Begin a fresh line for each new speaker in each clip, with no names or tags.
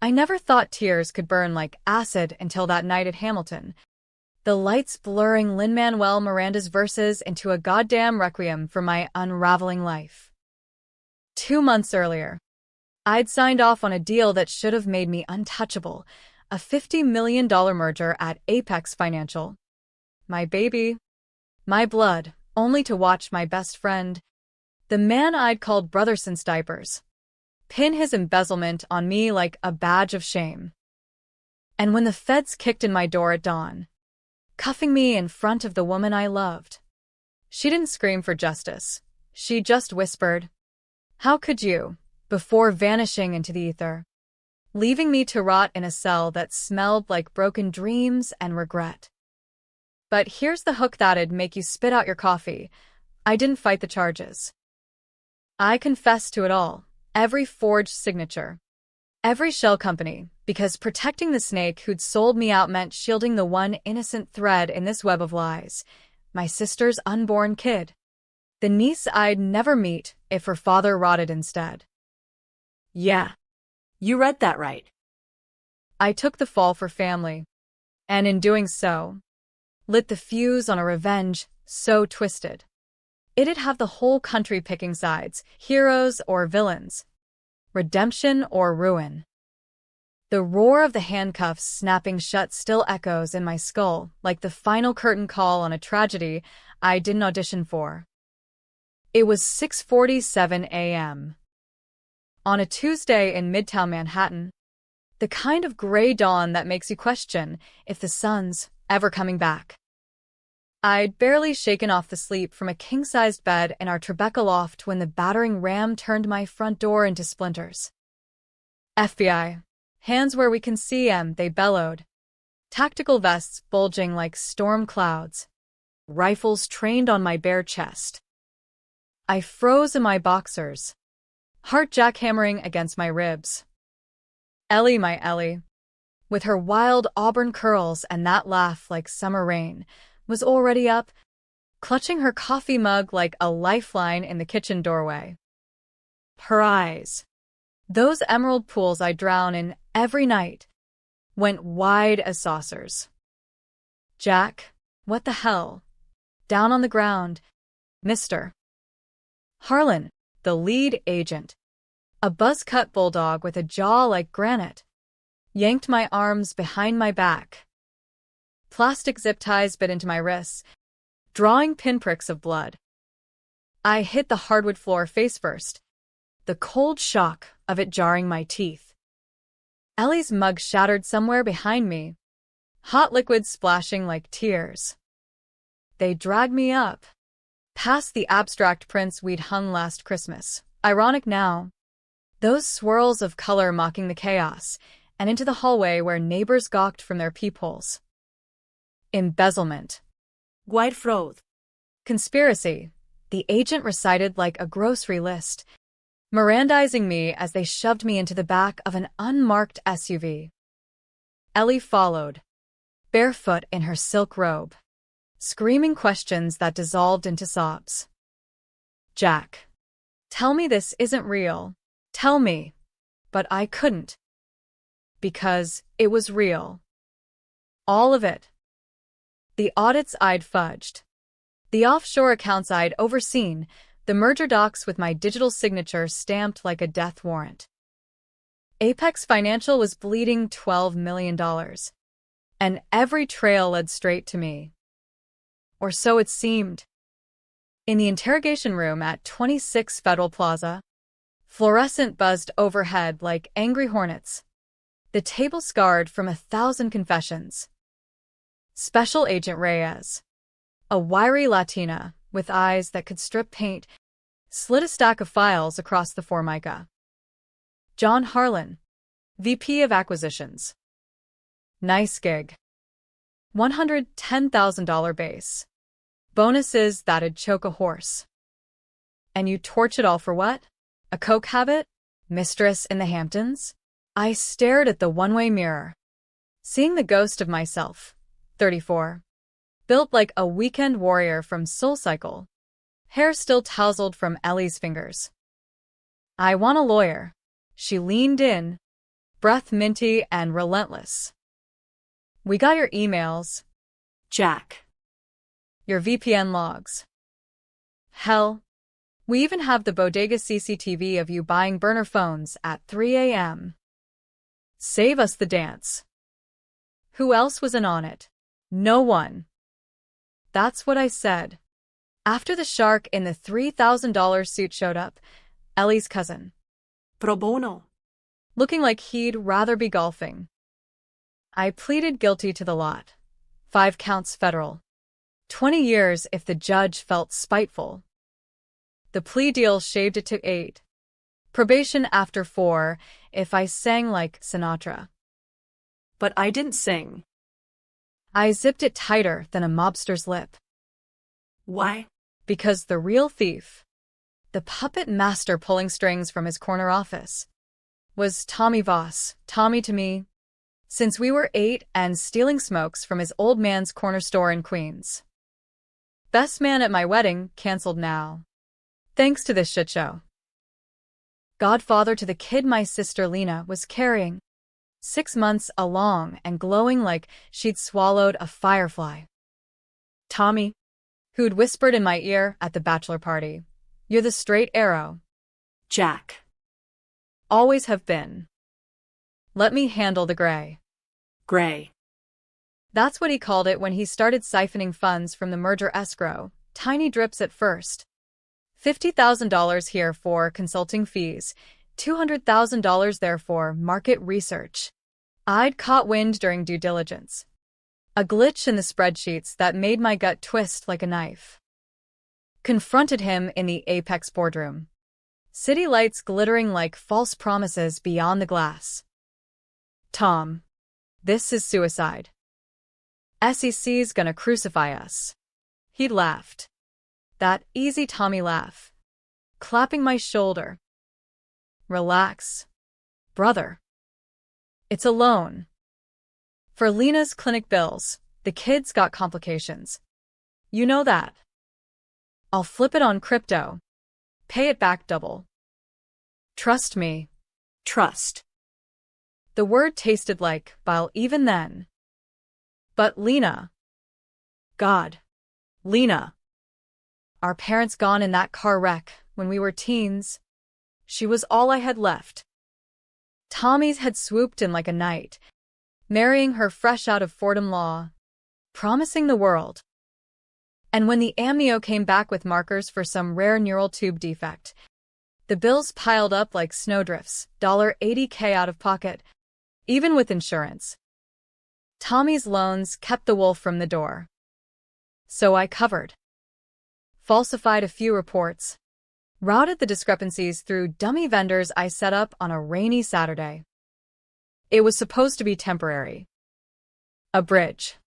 I never thought tears could burn like acid until that night at Hamilton. The lights blurring Lin-Manuel Miranda's verses into a goddamn requiem for my unraveling life. 2 months earlier, I'd signed off on a deal that should have made me untouchable, a $50 million merger at Apex Financial. My baby, my blood, only to watch my best friend, the man I'd called brother since diapers, pin his embezzlement on me like a badge of shame. And when the feds kicked in my door at dawn, cuffing me in front of the woman I loved, she didn't scream for justice. She just whispered, "How could you?" before vanishing into the ether, leaving me to rot in a cell that smelled like broken dreams and regret. But here's the hook that'd make you spit out your coffee. I didn't fight the charges. I confessed to it all, every forged signature, every shell company, because protecting the snake who'd sold me out meant shielding the one innocent thread in this web of lies, my sister's unborn kid, the niece I'd never meet if her father rotted instead.
Yeah, you read that right.
I took the fall for family, and in doing so, lit the fuse on a revenge so twisted. It'd have the whole country picking sides, heroes or villains, redemption or ruin. The roar of the handcuffs snapping shut still echoes in my skull like the final curtain call on a tragedy I didn't audition for. It was 6:47 a.m. on a Tuesday in Midtown Manhattan, the kind of gray dawn that makes you question if the sun's ever coming back. I'd barely shaken off the sleep from a king-sized bed in our Tribeca loft when the battering ram turned my front door into splinters. FBI. Hands where we can see 'em, they bellowed. Tactical vests bulging like storm clouds. Rifles trained on my bare chest. I froze in my boxers, heart jackhammering against my ribs. Ellie, my Ellie, with her wild auburn curls and that laugh like summer rain, was already up, clutching her coffee mug like a lifeline in the kitchen doorway. Her eyes, those emerald pools I drown in every night, went wide as saucers. Jack, what the hell? Down on the ground, Mr. Harlan, the lead agent, a buzz-cut bulldog with a jaw like granite, yanked my arms behind my back. Plastic zip ties bit into my wrists, drawing pinpricks of blood. I hit the hardwood floor face first, the cold shock of it jarring my teeth. Ellie's mug shattered somewhere behind me, hot liquid splashing like tears. They dragged me up, past the abstract prints we'd hung last Christmas, ironic now, those swirls of color mocking the chaos, and into the hallway where neighbors gawked from their peepholes. Embezzlement.
White fraud.
Conspiracy, the agent recited like a grocery list, Mirandizing me as they shoved me into the back of an unmarked SUV. Ellie followed, barefoot in her silk robe, screaming questions that dissolved into sobs. Jack, tell me this isn't real. Tell me. But I couldn't. Because it was real. All of it. The audits I'd fudged. The offshore accounts I'd overseen. The merger docs with my digital signature stamped like a death warrant. Apex Financial was bleeding $12 million. And every trail led straight to me. Or so it seemed. In the interrogation room at 26 Federal Plaza, fluorescent buzzed overhead like angry hornets. The table scarred from 1,000 confessions. Special Agent Reyes, a wiry Latina with eyes that could strip paint, slid a stack of files across the Formica. John Harlan, VP of Acquisitions. Nice gig. $110,000 base. Bonuses that'd choke a horse. And you torch it all for what? A coke habit? Mistress in the Hamptons? I stared at the one-way mirror, seeing the ghost of myself, 34, built like a weekend warrior from SoulCycle, hair still tousled from Ellie's fingers. I want a lawyer. She leaned in, breath minty and relentless. We got your emails,
Jack.
your VPN logs. Hell, we even have the bodega CCTV of you buying burner phones at 3 a.m. Save us the dance. Who else was in on it? No one. That's what I said. After the shark in the $3,000 suit showed up, Ellie's cousin,
Pro bono.
looking like he'd rather be golfing. I pleaded guilty to the lot. 5 counts federal. 20 years if the judge felt spiteful. The plea deal shaved it to 8. Probation after 4 if I sang like Sinatra.
But I didn't sing.
I zipped it tighter than a mobster's lip.
Why?
Because the real thief, the puppet master pulling strings from his corner office, was Tommy Voss, Tommy to me, since we were 8 and stealing smokes from his old man's corner store in Queens. Best man at my wedding, cancelled now. Thanks to this shitshow. Godfather to the kid my sister Lena was carrying, 6 months along and glowing like she'd swallowed a firefly. Tommy, who'd whispered in my ear at the bachelor party, "You're the straight arrow."
Jack.
Always have been. Let me handle the gray.
Gray.
That's what he called it when he started siphoning funds from the merger escrow, tiny drips at first. $50,000 here for consulting fees, $200,000 there for market research. I'd caught wind during due diligence. A glitch in the spreadsheets that made my gut twist like a knife. Confronted him in the Apex boardroom. City lights glittering like false promises beyond the glass. Tom, this is suicide. SEC's gonna crucify us. He laughed. That easy Tommy laugh. Clapping my shoulder. Relax, brother. It's a loan. For Lena's clinic bills, the kids got complications. You know that. I'll flip it on crypto. Pay it back double. Trust me.
Trust.
The word tasted like bile even then. But Lena. God. Lena. Our parents gone in that car wreck when we were teens. She was all I had left. Tommy's had swooped in like a knight, marrying her fresh out of Fordham Law, promising the world. And when the amnio came back with markers for some rare neural tube defect, the bills piled up like snowdrifts, $80K out of pocket, even with insurance. Tommy's loans kept the wolf from the door. So I covered. Falsified a few reports. Routed the discrepancies through dummy vendors I set up on a rainy Saturday. It was supposed to be temporary. A bridge.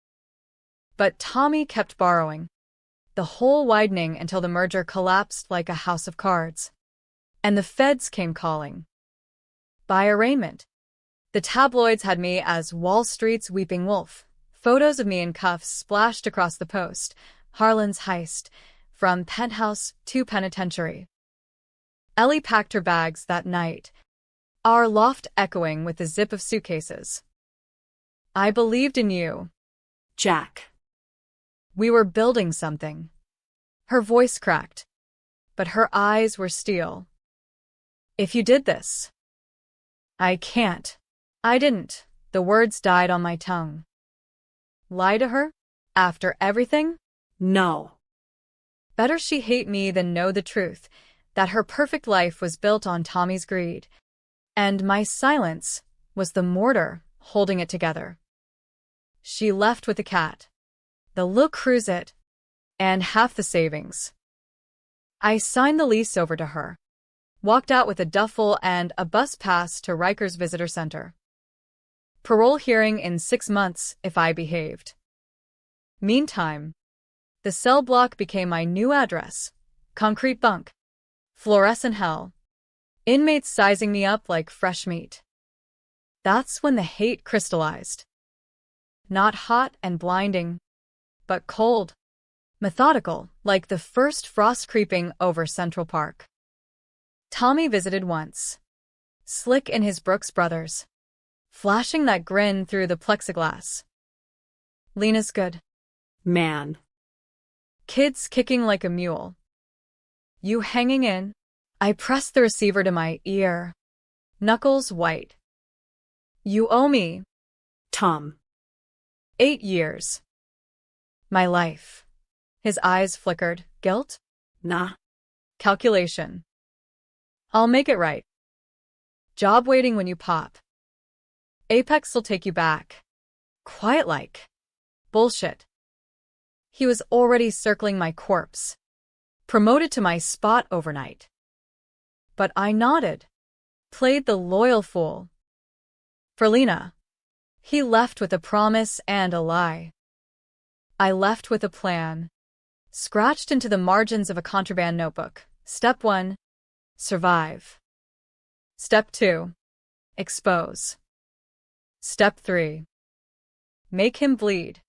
But Tommy kept borrowing. The hole widening until the merger collapsed like a house of cards. And the feds came calling. By arraignment. The tabloids had me as Wall Street's weeping wolf. Photos of me in cuffs splashed across the post. Harlan's heist. From penthouse to penitentiary. Ellie packed her bags that night, our loft echoing with the zip of suitcases. I believed in you,
Jack.
We were building something. Her voice cracked, but her eyes were steel. If you did this. I can't. I didn't. The words died on my tongue. Lie to her? After everything?
No.
Better she hate me than know the truth, that her perfect life was built on Tommy's greed. And my silence was the mortar holding it together. She left with the cat, the look cruise it, and half the savings. I signed the lease over to her, walked out with a duffel and a bus pass to Rikers Visitor Center. Parole hearing in 6 months if I behaved. Meantime, the cell block became my new address. Concrete bunk. Fluorescent hell. Inmates sizing me up like fresh meat. That's when the hate crystallized. Not hot and blinding, but cold. Methodical, like the first frost creeping over Central Park. Tommy visited once. Slick in his Brooks Brothers. flashing that grin through the plexiglass. Lena's good.
Man.
Kids kicking like a mule. You hanging in? I pressed the receiver to my ear, knuckles white. You owe me.
Tom.
8 years. My life. His eyes flickered. Guilt?
Nah.
Calculation. I'll make it right. Job waiting when you pop. Apex will take you back. Quiet like. Bullshit. He was already circling my corpse. Promoted to my spot overnight. But I nodded. Played the loyal fool. For Lena. He left with a promise and a lie. I left with a plan. Scratched into the margins of a contraband notebook. Step 1. Survive. Step 2. Expose. Step 3. Make him bleed.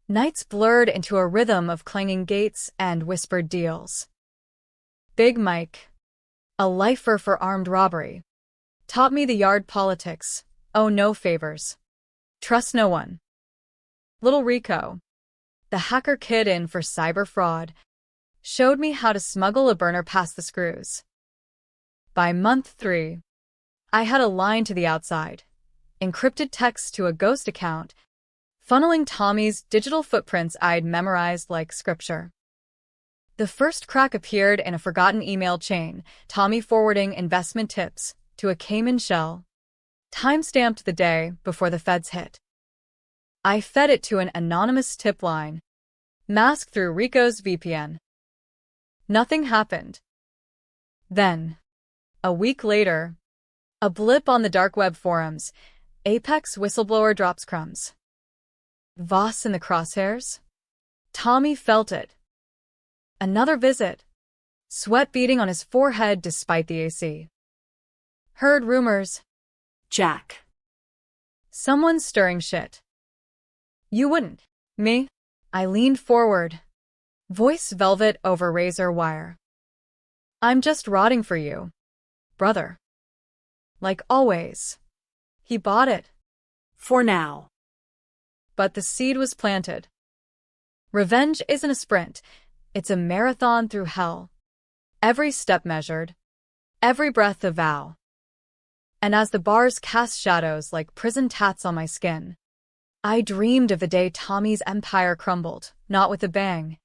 Nights blurred into a rhythm of clanging gates and whispered deals. Big Mike, a lifer for armed robbery, taught me the yard politics. Oh, no favors. Trust no one. Little Rico, the hacker kid in for cyber fraud, showed me how to smuggle a burner past the screws. By month 3, I had a line to the outside, encrypted text to a ghost account, funneling Tommy's digital footprints I'd memorized like scripture. The first crack appeared in a forgotten email chain, Tommy forwarding investment tips to a Cayman shell, time-stamped the day before the feds hit. I fed it to an anonymous tip line, masked through Rico's VPN. Nothing happened. Then, a week later, a blip on the dark web forums, Apex whistleblower drops crumbs. Voss in the crosshairs? Tommy felt it. Another visit. Sweat beading on his forehead despite the AC. Heard rumors.
Jack.
Someone's stirring shit. You wouldn't. Me? I leaned forward. Voice velvet over razor wire. I'm just rotting for you, brother. Like always. He bought it.
For now.
But the seed was planted. Revenge isn't a sprint. It's a marathon through hell. Every step measured. Every breath a vow. And as the bars cast shadows like prison tats on my skin, I dreamed of the day Tommy's empire crumbled, not with a bang,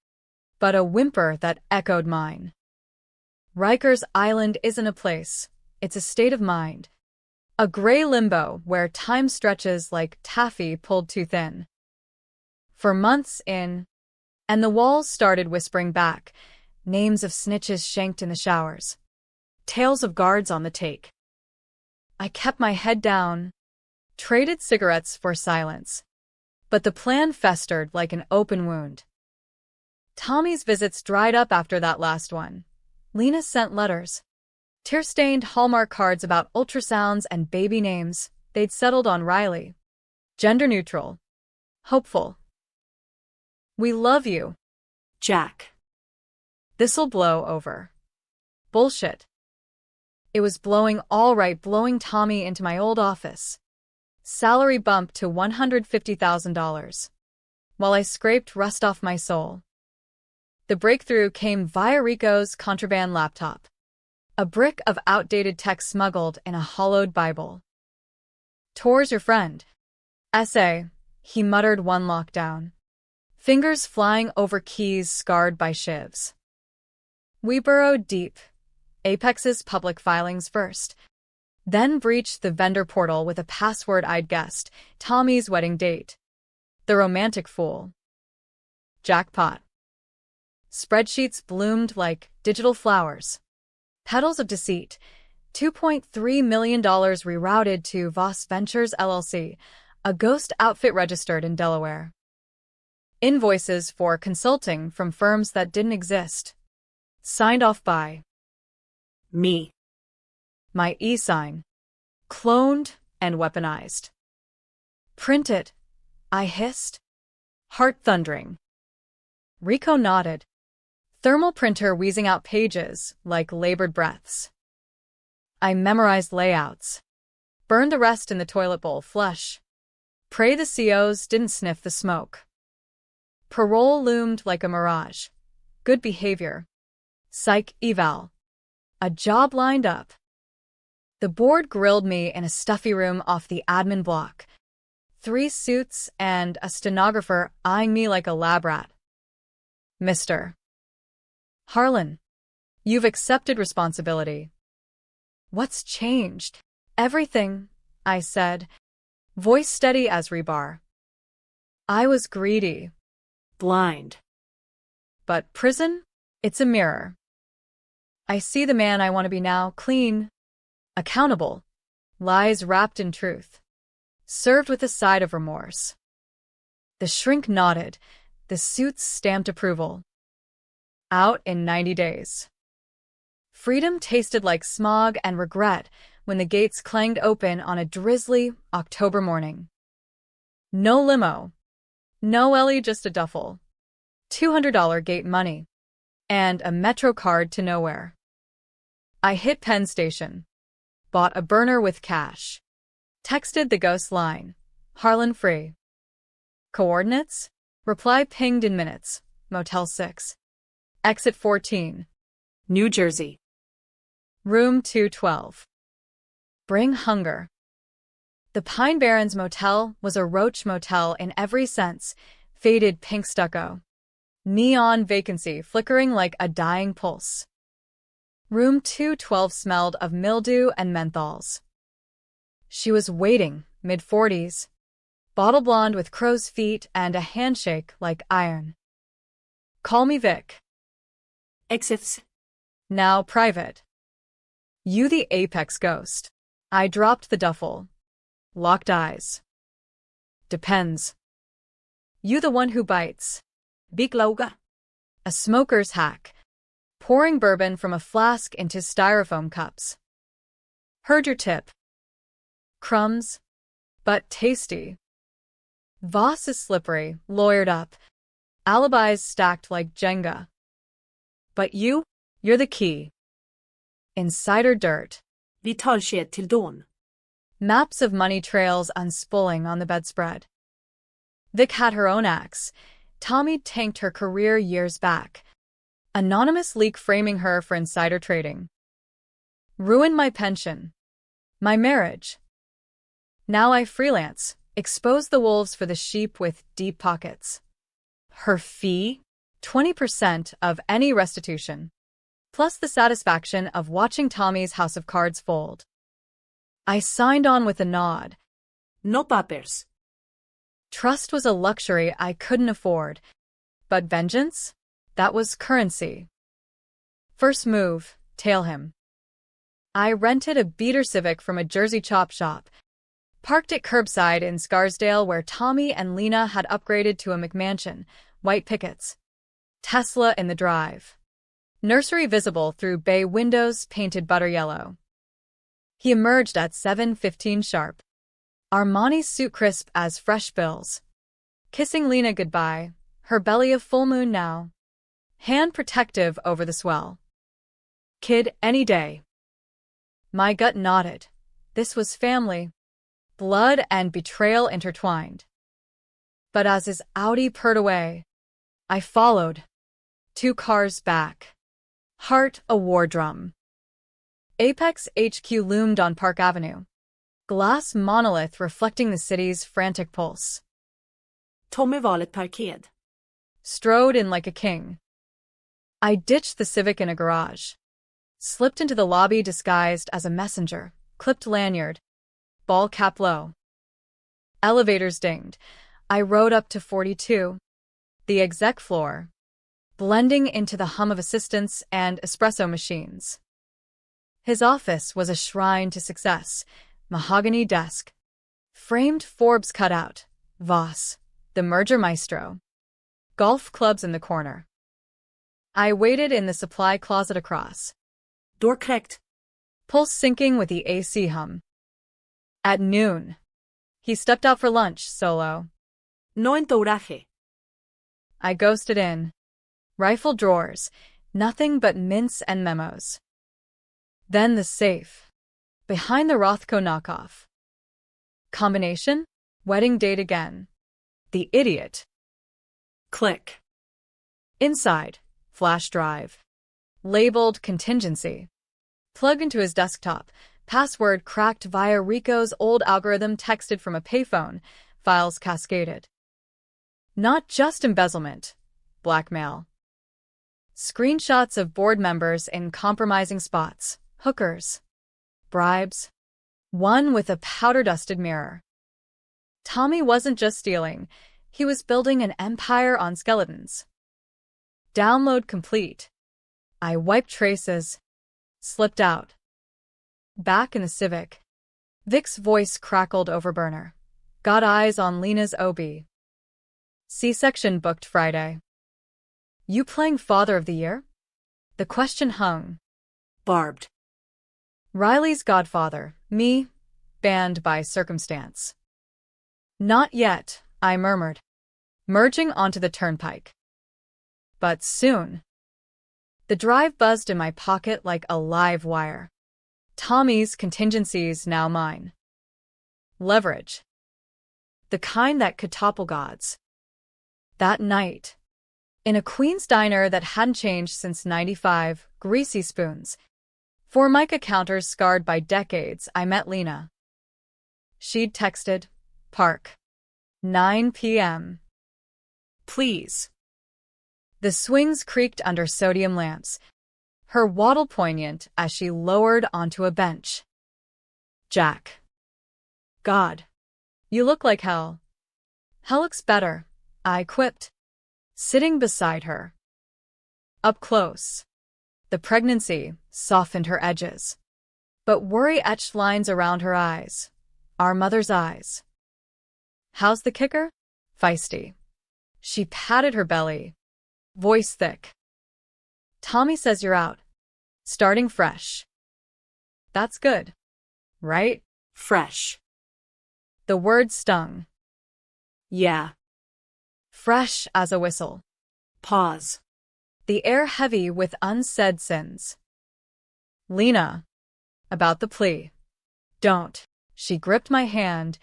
but a whimper that echoed mine. Rikers Island isn't a place, it's a state of mind. A gray limbo where time stretches like taffy pulled too thin. For months in, and the walls started whispering back, names of snitches shanked in the showers, tales of guards on the take. I kept my head down, traded cigarettes for silence, but the plan festered like an open wound. Tommy's visits dried up after that last one. Lena sent letters, tear-stained Hallmark cards about ultrasounds and baby names. They'd settled on Riley. Gender neutral. Hopeful. We love you,
Jack.
This'll blow over. Bullshit. It was blowing all right, blowing Tommy into my old office. Salary bump to $150,000. While I scraped rust off my soul. The breakthrough came via Rico's contraband laptop. A brick of outdated tech smuggled in a hollowed Bible. Tor's your friend. Essay, he muttered one lockdown. Fingers flying over keys scarred by shivs. We burrowed deep. Apex's public filings first. Then breached the vendor portal with a password I'd guessed, Tommy's wedding date. The romantic fool. Jackpot. Spreadsheets bloomed like digital flowers. Petals of deceit. $2.3 million rerouted to Voss Ventures LLC, a ghost outfit registered in Delaware. Invoices for consulting from firms that didn't exist. Signed off by
Me.
my e-sign. Cloned and weaponized. Print it, I hissed. Heart thundering. Rico nodded. Thermal printer wheezing out pages like labored breaths. I memorized layouts. Burn the rest in the toilet bowl, flush. Pray the COs didn't sniff the smoke. Parole loomed like a mirage. Good behavior. Psych eval. A job lined up. The board grilled me in a stuffy room off the admin block. 3 suits and a stenographer eyeing me like a lab rat. Mr. Harlan, you've accepted responsibility. What's changed? Everything, I said, voice steady as rebar. I was greedy.
Blind.
But prison? It's a mirror. I see the man I want to be now, clean, accountable, lies wrapped in truth, served with a side of remorse. The shrink nodded, the suits stamped approval. Out in 90 days. Freedom tasted like smog and regret when the gates clanged open on a drizzly October morning. No limo. No Ellie, just a duffel. $200 gate money. And a Metro card to nowhere. I hit Penn Station. Bought a burner with cash. Texted the ghost line. Harlan free. Coordinates? Reply pinged in minutes. Motel 6. Exit 14.
New Jersey.
Room 212. Bring hunger. The Pine Barrens Motel was a roach motel in every sense. Faded pink stucco. Neon vacancy flickering like a dying pulse. Room 212 smelled of mildew and menthols. She was waiting, mid-40s. Bottle blonde with crow's feet and a handshake like iron. Call me Vic.
Exits.
Now private. You the apex ghost. I dropped the duffel. Locked eyes. Depends. You the one who bites.
Big Lauga.
A smoker's hack. Pouring bourbon from a flask into styrofoam cups. Heard your tip. Crumbs. But tasty. Voss is slippery, lawyered up. Alibis stacked like Jenga. But you're the key. Insider dirt.
Vi tar sked till dawn.
Maps of money trails unspooling on the bedspread. Vic had her own axe. Tommy tanked her career years back. Anonymous leak framing her for insider trading. Ruined my pension. My marriage. Now I freelance, expose the wolves for the sheep with deep pockets. Her fee? 20% of any restitution. Plus the satisfaction of watching Tommy's house of cards fold. I signed on with a nod.
No papers.
Trust was a luxury I couldn't afford. But vengeance? That was currency. First move, tail him. I rented a beater Civic from a Jersey chop shop. Parked it curbside in Scarsdale where Tommy and Lena had upgraded to a McMansion, white pickets. Tesla in the drive. Nursery visible through bay windows painted butter yellow. He emerged at 7:15 sharp. Armani suit crisp as fresh bills. Kissing Lena goodbye, her belly a full moon now. Hand protective over the swell. Kid, any day. My gut nodded. This was family. Blood and betrayal intertwined. But as his Audi purred away, I followed. 2 cars back. Heart a war drum. Apex HQ loomed on Park Avenue. Glass monolith reflecting the city's frantic pulse.
Tommy valet parked.
Strode in like a king. I ditched the Civic in a garage. Slipped into the lobby disguised as a messenger, clipped lanyard. Ball cap low. Elevators dinged. I rode up to 42. The exec floor. Blending into the hum of assistants and espresso machines. His office was a shrine to success. Mahogany desk. Framed Forbes cutout. Voss. The merger maestro. Golf clubs in the corner. I waited in the supply closet across.
Door cracked.
Pulse syncing with the AC hum. At noon. He stepped out for lunch, solo.
No entouraje.
I ghosted in. Rifle drawers. Nothing but mints and memos. Then the safe. Behind the Rothko knockoff. Combination? Wedding date again. The idiot.
Click.
Inside. Flash drive. Labeled contingency. Plugged into his desktop. Password cracked via Rico's old algorithm texted from a payphone. Files cascaded. Not just embezzlement. Blackmail. Screenshots of board members in compromising spots. Hookers. Bribes. One with a powder-dusted mirror. Tommy wasn't just stealing. He was building an empire on skeletons. Download complete. I wiped traces. Slipped out. Back in the Civic. Vic's voice crackled over burner. Got eyes on Lena's OB. C-section booked Friday. You playing Father of the Year? The question hung.
Barbed.
Riley's godfather, me, banned by circumstance. Not yet, I murmured, merging onto the turnpike. But soon. The drive buzzed in my pocket like a live wire. Tommy's contingencies now mine. Leverage. The kind that could topple gods. That night. In a Queen's diner that hadn't changed since '95, greasy spoons. Formica counters scarred by decades, I met Lena. She'd texted, Park. 9 p.m. Please. The swings creaked under sodium lamps, her waddle poignant as she lowered onto a bench. Jack. God. You look like hell. Hell looks better, I quipped, sitting beside her. Up close. The pregnancy softened her edges, but worry etched lines around her eyes, our mother's eyes. How's the kicker? Feisty. She patted her belly, voice thick. Tommy says you're out. Starting fresh. That's good, right?
Fresh.
The word stung.
Yeah.
Fresh as a whistle.
Pause.
The air heavy with unsaid sins. Lena. About the plea. Don't. She gripped my hand.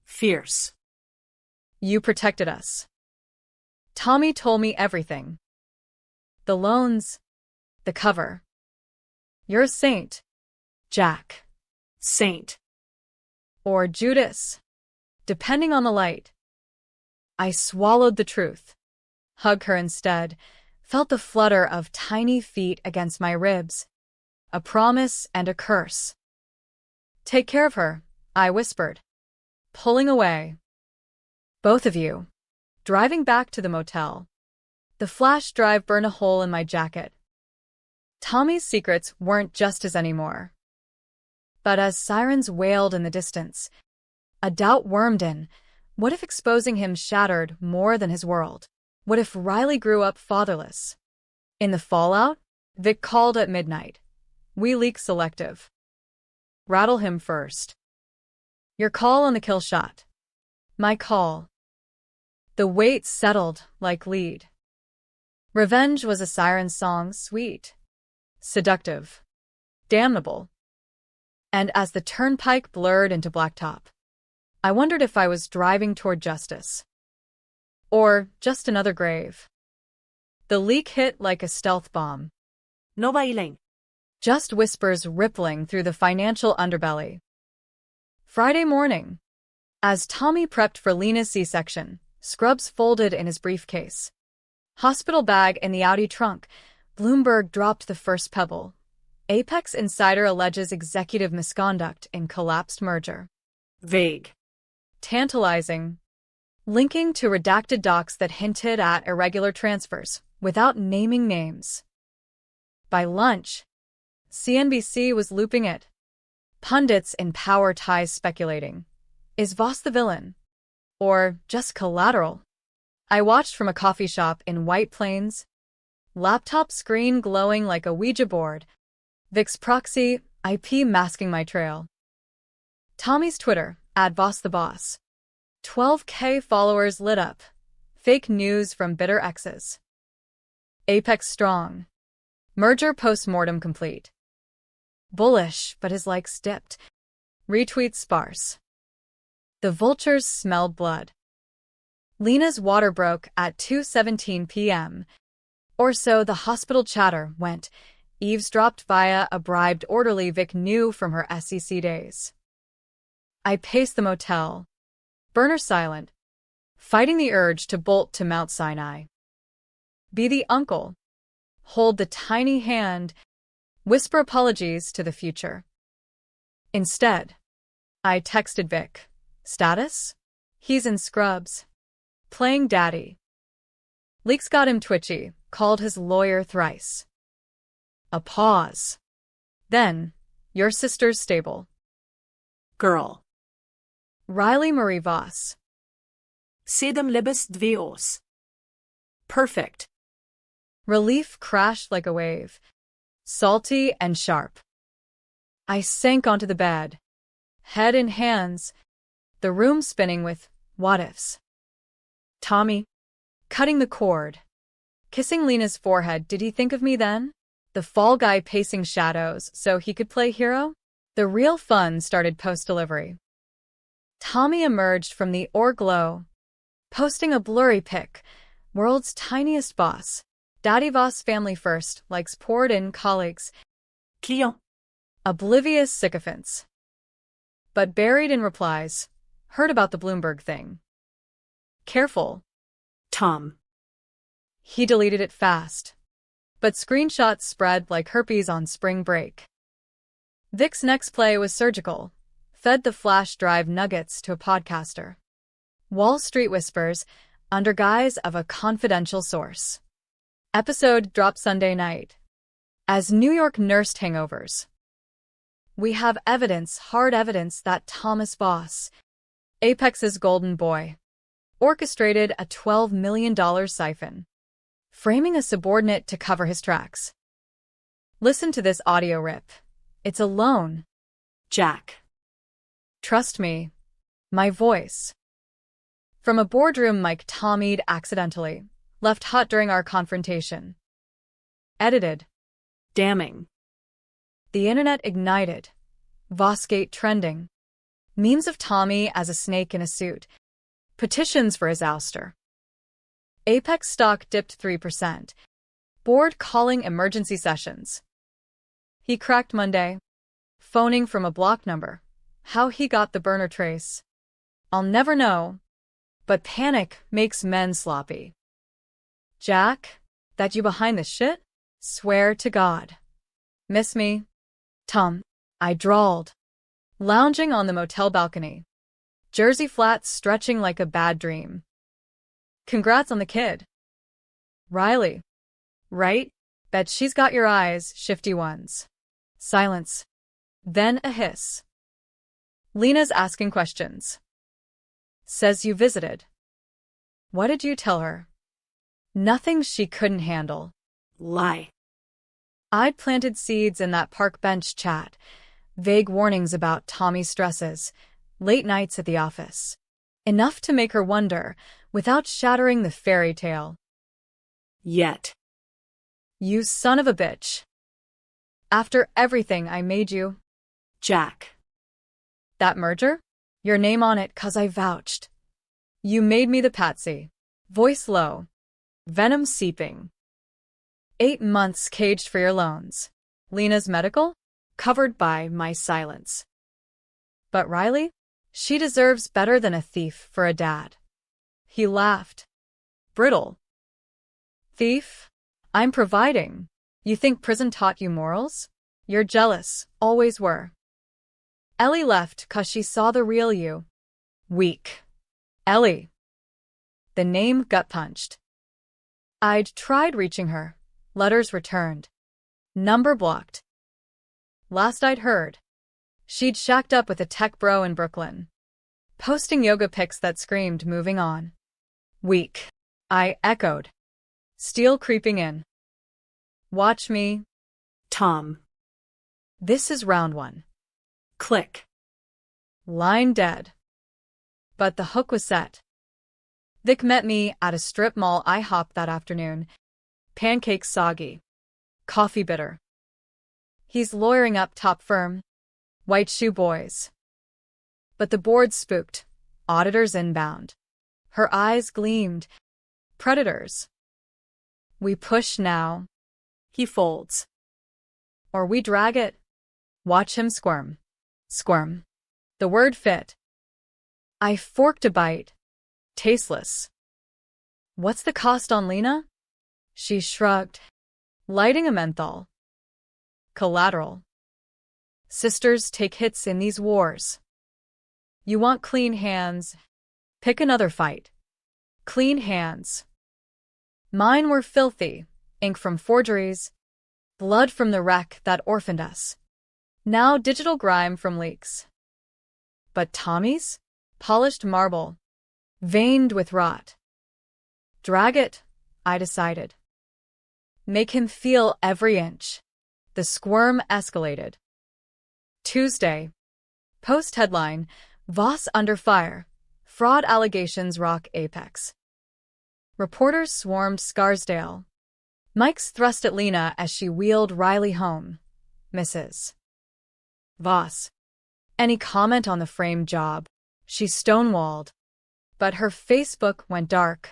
Fierce.
You protected us. Tommy told me everything. The loans. The cover. You're a saint, Jack.
Saint.
Or Judas. Depending on the light. I swallowed the truth. Hugged her instead. Felt the flutter of tiny feet against my ribs. A promise and a curse. Take care of her, I whispered. Pulling away. Both of you. Driving back to the motel. The flash drive burned a hole in my jacket. Tommy's secrets weren't just his anymore. But as sirens wailed in the distance, a doubt wormed in. What if exposing him shattered more than his world? What if Riley grew up fatherless? In the fallout, Vic called at midnight. We leak selective. Rattle him first. Your call on the kill shot. My call. The weight settled like lead. Revenge was a siren's song, sweet, seductive, damnable. And as the turnpike blurred into blacktop, I wondered if I was driving toward justice. Or just another grave. The leak hit like a stealth bomb.
No bailing.
Just whispers rippling through the financial underbelly. Friday morning. As Tommy prepped for Lena's C-section, scrubs folded in his briefcase. Hospital bag in the Audi trunk, Bloomberg dropped the first pebble. Apex insider alleges executive misconduct in collapsed merger.
Vague.
Tantalizing. Linking to redacted docs that hinted at irregular transfers, without naming names. By lunch, CNBC was looping it. Pundits in power ties speculating. Is Voss the villain? Or just collateral? I watched from a coffee shop in White Plains. Laptop screen glowing like a Ouija board. Vic's proxy, IP masking my trail. Tommy's Twitter, @VossTheBoss. 12K followers lit up. Fake news from bitter exes. Apex strong. Merger post-mortem complete. Bullish, but his likes dipped. Retweets sparse. The vultures smelled blood. Lena's water broke at 2:17 p.m. Or so the hospital chatter went, eavesdropped via a bribed orderly Vic knew from her SEC days. I paced the motel, burner silent, fighting the urge to bolt to Mount Sinai. Be the uncle. Hold the tiny hand. Whisper apologies to the future. Instead, I texted Vic. Status? He's in scrubs. Playing daddy. Leaks got him twitchy, called his lawyer thrice. A pause. Then, your sister's stable.
Girl.
Riley Marie Voss.
7 libes 2 os. Perfect.
Relief crashed like a wave, salty and sharp. I sank onto the bed, head in hands, the room spinning with what-ifs. Tommy, cutting the cord, kissing Lena's forehead. Did he think of me then? The fall guy pacing shadows so he could play hero? The real fun started post-delivery. Tommy emerged from the glow, posting a blurry pic, world's tiniest boss. Daddy Voss family first, likes poured-in colleagues.
Client.
Oblivious sycophants. But buried in replies, heard about the Bloomberg thing. Careful.
Tom.
He deleted it fast. But screenshots spread like herpes on spring break. Vic's next play was surgical. Fed the flash drive nuggets to a podcaster. Wall Street whispers, under guise of a confidential source. Episode dropped Sunday night. As New York nursed hangovers. We have evidence, hard evidence, that Thomas Voss, Apex's golden boy, orchestrated a $12 million siphon, framing a subordinate to cover his tracks. Listen to this audio rip. It's a loan.
Jack.
Trust me. My voice. From a boardroom mic Tommy'd accidentally left hot during our confrontation. Edited.
Damning.
The internet ignited. Vossgate trending. Memes of Tommy as a snake in a suit. Petitions for his ouster. Apex stock dipped 3%. Board calling emergency sessions. He cracked Monday. Phoning from a block number. How he got the burner trace. I'll never know. But panic makes men sloppy. Jack, that you behind this shit? Swear to God. Miss me? Tom, I drawled. Lounging on the motel balcony. Jersey flats stretching like a bad dream. Congrats on the kid. Riley. Right? Bet she's got your eyes, shifty ones. Silence. Then a hiss. Lena's asking questions. Says you visited. What did you tell her? Nothing she couldn't handle.
Lie.
I'd planted seeds in that park bench chat. Vague warnings about Tommy's stresses. Late nights at the office. Enough to make her wonder, without shattering the fairy tale.
Yet.
You son of a bitch. After everything I made you.
Jack.
That merger? Your name on it 'cause I vouched. You made me the patsy. Voice low. Venom seeping. 8 months caged for your loans. Lena's medical? Covered by my silence. But Riley? She deserves better than a thief for a dad. He laughed. Brittle. Thief? I'm providing. You think prison taught you morals? You're jealous, always were. Ellie left 'cause she saw the real you. Weak. Ellie. The name gut-punched. I'd tried reaching her. Letters returned. Number blocked. Last I'd heard, she'd shacked up with a tech bro in Brooklyn. Posting yoga pics that screamed moving on. Weak. I echoed. Steel creeping in. Watch me.
Tom.
This is round 1.
Click.
Line dead. But the hook was set. Vic met me at a strip mall IHOP that afternoon. Pancakes soggy. Coffee bitter. He's lawyering up top firm. White shoe boys. But the board spooked. Auditors inbound. Her eyes gleamed. Predators. We push now.
He folds.
Or we drag it. Watch him squirm. Squirm. The word fit. I forked a bite. Tasteless. What's the cost on Lena? She shrugged. Lighting a menthol. Collateral. Sisters take hits in these wars. You want clean hands? Pick another fight. Clean hands. Mine were filthy, ink from forgeries, blood from the wreck that orphaned us. Now digital grime from leaks. But Tommy's? Polished marble, veined with rot. Drag it, I decided. Make him feel every inch. The squirm escalated. Tuesday. Post headline, Voss under fire. Fraud allegations rock apex. Reporters swarmed Scarsdale. Mics thrust at Lena as she wheeled Riley home. Mrs. Voss. Any comment on the framed job? She stonewalled. But her Facebook went dark.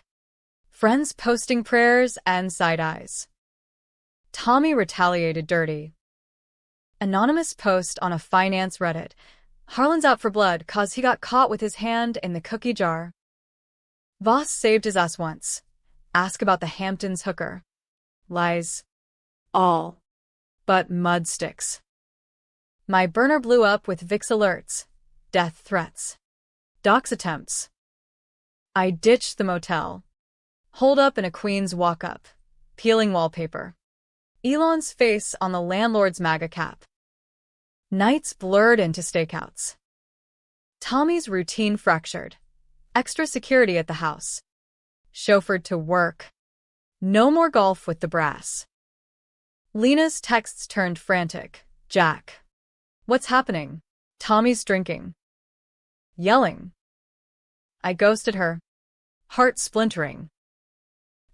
Friends posting prayers and side eyes. Tommy retaliated dirty. Anonymous post on a finance Reddit. Harlan's out for blood 'cause he got caught with his hand in the cookie jar. Voss saved his ass once. Ask about the Hamptons hooker. Lies.
All.
But mud sticks. My burner blew up with Vicks alerts. Death threats. Dox attempts. I ditched the motel. Holed up in a Queen's walk-up. Peeling wallpaper. Elon's face on the landlord's MAGA cap. Nights blurred into stakeouts. Tommy's routine fractured. Extra security at the house. Chauffeured to work. No more golf with the brass. Lena's texts turned frantic. Jack. What's happening? Tommy's drinking. Yelling. I ghosted her. Heart splintering.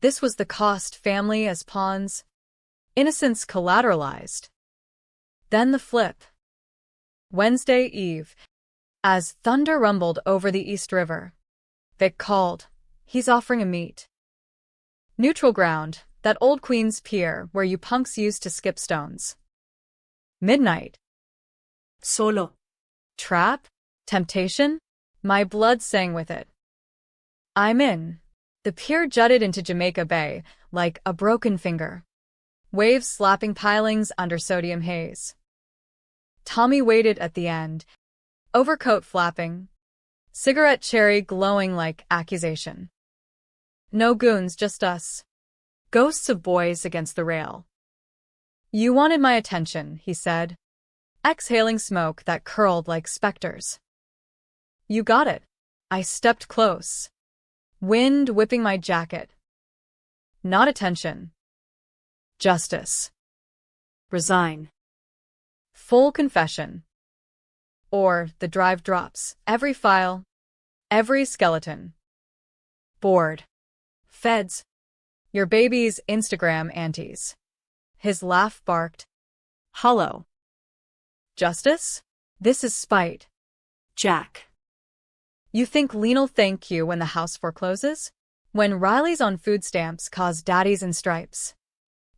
This was the cost, family as pawns. Innocence collateralized. Then the flip. Wednesday Eve. As thunder rumbled over the East River. Vic called. He's offering a meet. Neutral ground, that old Queen's Pier where you punks used to skip stones. Midnight.
Solo.
Trap? Temptation? My blood sang with it. I'm in. The pier jutted into Jamaica Bay like a broken finger. Waves slapping pilings under sodium haze. Tommy waited at the end, overcoat flapping, cigarette cherry glowing like accusation. No goons, just us. Ghosts of boys against the rail. You wanted my attention, he said, exhaling smoke that curled like specters. You got it. I stepped close. Wind whipping my jacket. Not attention. Justice.
Resign.
Full confession. Or the drive drops. Every file. Every skeleton. Bored. Feds. Your baby's Instagram aunties. His laugh barked. Hollow. Justice? This is spite.
Jack.
You think Lean'll thank you when the house forecloses? When Riley's on food stamps cause daddies in stripes.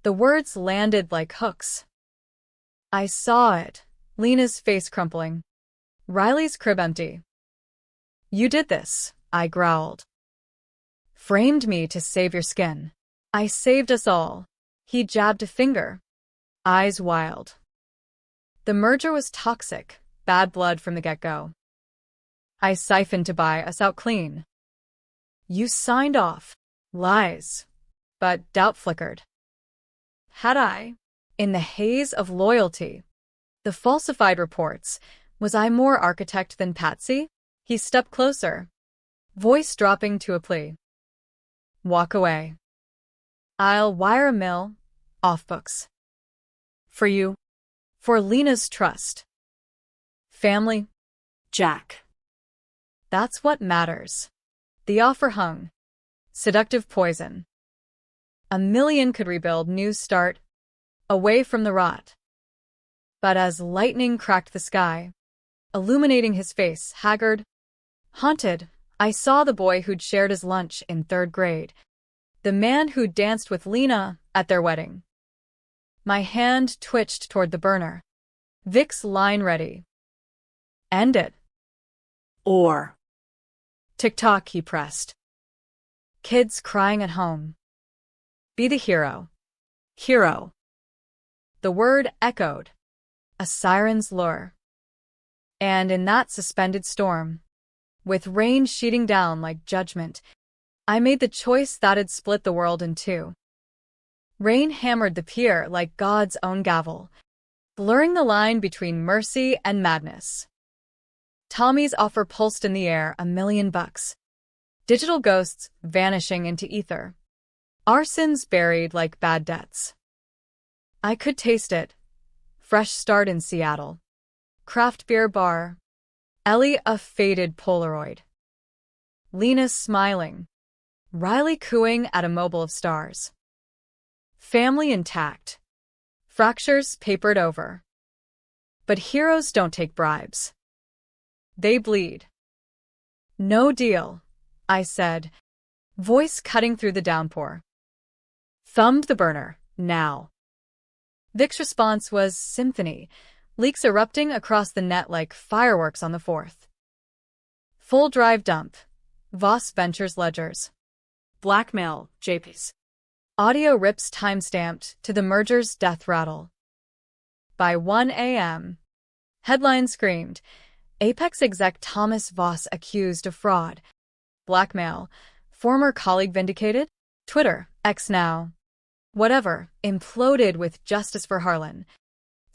The words landed like hooks. I saw it, Lena's face crumpling. Riley's crib empty. You did this, I growled. Framed me to save your skin. I saved us all. He jabbed a finger. Eyes wild. The merger was toxic, bad blood from the get-go. I siphoned to buy us out clean. You signed off. Lies. But doubt flickered. Had I? In the haze of loyalty. The falsified reports. Was I more architect than Patsy? He stepped closer. Voice dropping to a plea. Walk away. I'll wire a mill. Off books. For you. For Lena's trust. Family.
Jack.
That's what matters. The offer hung. Seductive poison. A million could rebuild, new start. Away from the rot. But as lightning cracked the sky, illuminating his face, haggard, haunted, I saw the boy who'd shared his lunch in third grade, the man who'd danced with Lena at their wedding. My hand twitched toward the burner. Vic's line ready. End it.
Or.
Tick-tock, he pressed. Kids crying at home. Be the hero.
Hero.
The word echoed. A siren's lure. And in that suspended storm, with rain sheeting down like judgment, I made the choice that'd split the world in two. Rain hammered the pier like God's own gavel, blurring the line between mercy and madness. Tommy's offer pulsed in the air, $1,000,000. Digital ghosts vanishing into ether. Our sins buried like bad debts. I could taste it. Fresh start in Seattle. Craft beer bar. Ellie a faded Polaroid. Lena smiling. Riley cooing at a mobile of stars. Family intact. Fractures papered over. But heroes don't take bribes. They bleed. No deal, I said, voice cutting through the downpour. Thumbed the burner, now. Vic's response was symphony, leaks erupting across the net like fireworks on the 4th. Full drive dump. Voss Ventures ledgers.
Blackmail, JP's.
Audio rips timestamped to the merger's death rattle. By 1 a.m. Headline screamed, Apex exec Thomas Voss accused of fraud. Blackmail. Former colleague vindicated? Twitter, X now. Whatever, imploded with justice for Harlan.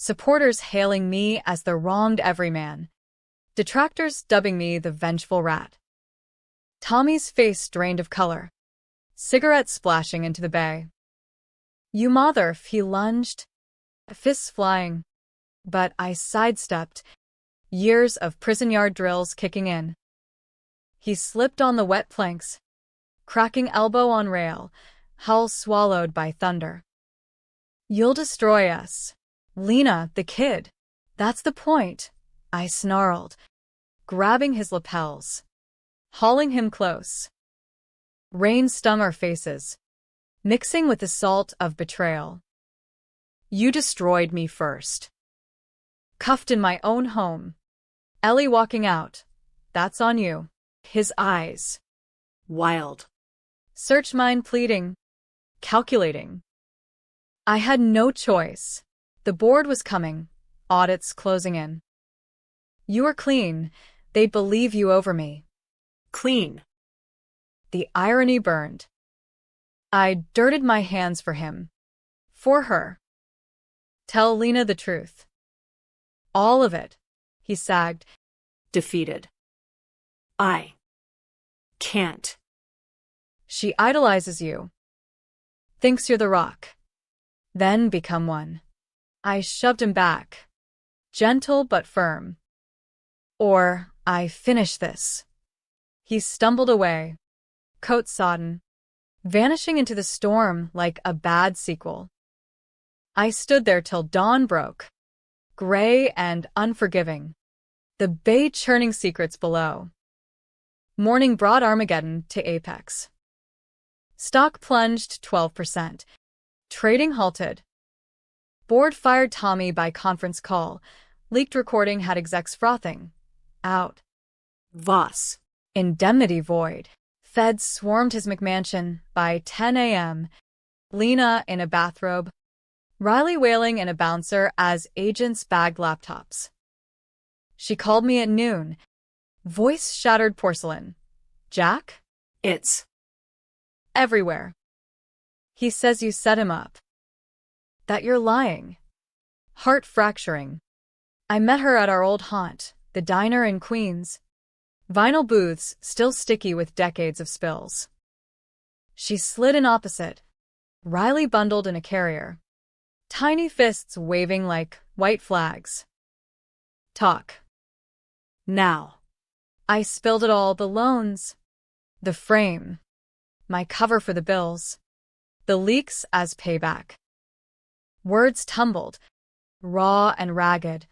Supporters hailing me as the wronged everyman. Detractors dubbing me the vengeful rat. Tommy's face drained of color. Cigarette splashing into the bay. You mother, he lunged. Fists flying. But I sidestepped. Years of prison yard drills kicking in. He slipped on the wet planks. Cracking elbow on rail. Hull swallowed by thunder. You'll destroy us. Lena, the kid. That's the point, I snarled, grabbing his lapels. Hauling him close. Rain stung our faces, mixing with the salt of betrayal. You destroyed me first. Cuffed in my own home. Ellie walking out. That's on you. His eyes.
Wild.
Search mine pleading. Calculating. I had no choice. The board was coming. Audits closing in. You are clean. They'd believe you over me.
Clean.
The irony burned. I dirted my hands for him. For her. Tell Lena the truth. All of it, he sagged.
Defeated. I can't.
She idolizes you. Thinks you're the rock. Then become one. I shoved him back. Gentle but firm. Or I finish this. He stumbled away. Coat sodden. Vanishing into the storm like a bad sequel. I stood there till dawn broke. Gray and unforgiving. The bay churning secrets below. Morning brought Armageddon to apex. Stock plunged 12%. Trading halted. Board fired Tommy by conference call. Leaked recording had execs frothing. Out.
Voss.
Indemnity void. Feds swarmed his McMansion by 10 a.m. Lena in a bathrobe. Riley wailing in a bouncer as agents bagged laptops. She called me at noon. Voice shattered porcelain. Jack?
It's
everywhere. He says you set him up. That you're lying. Heart fracturing. I met her at our old haunt, the diner in Queens. Vinyl booths still sticky with decades of spills. She slid in opposite. Riley bundled in a carrier. Tiny fists waving like white flags. Talk. Now. I spilled it all, the loans. The frame. My cover for the bills. The leaks as payback. Words tumbled, raw and ragged.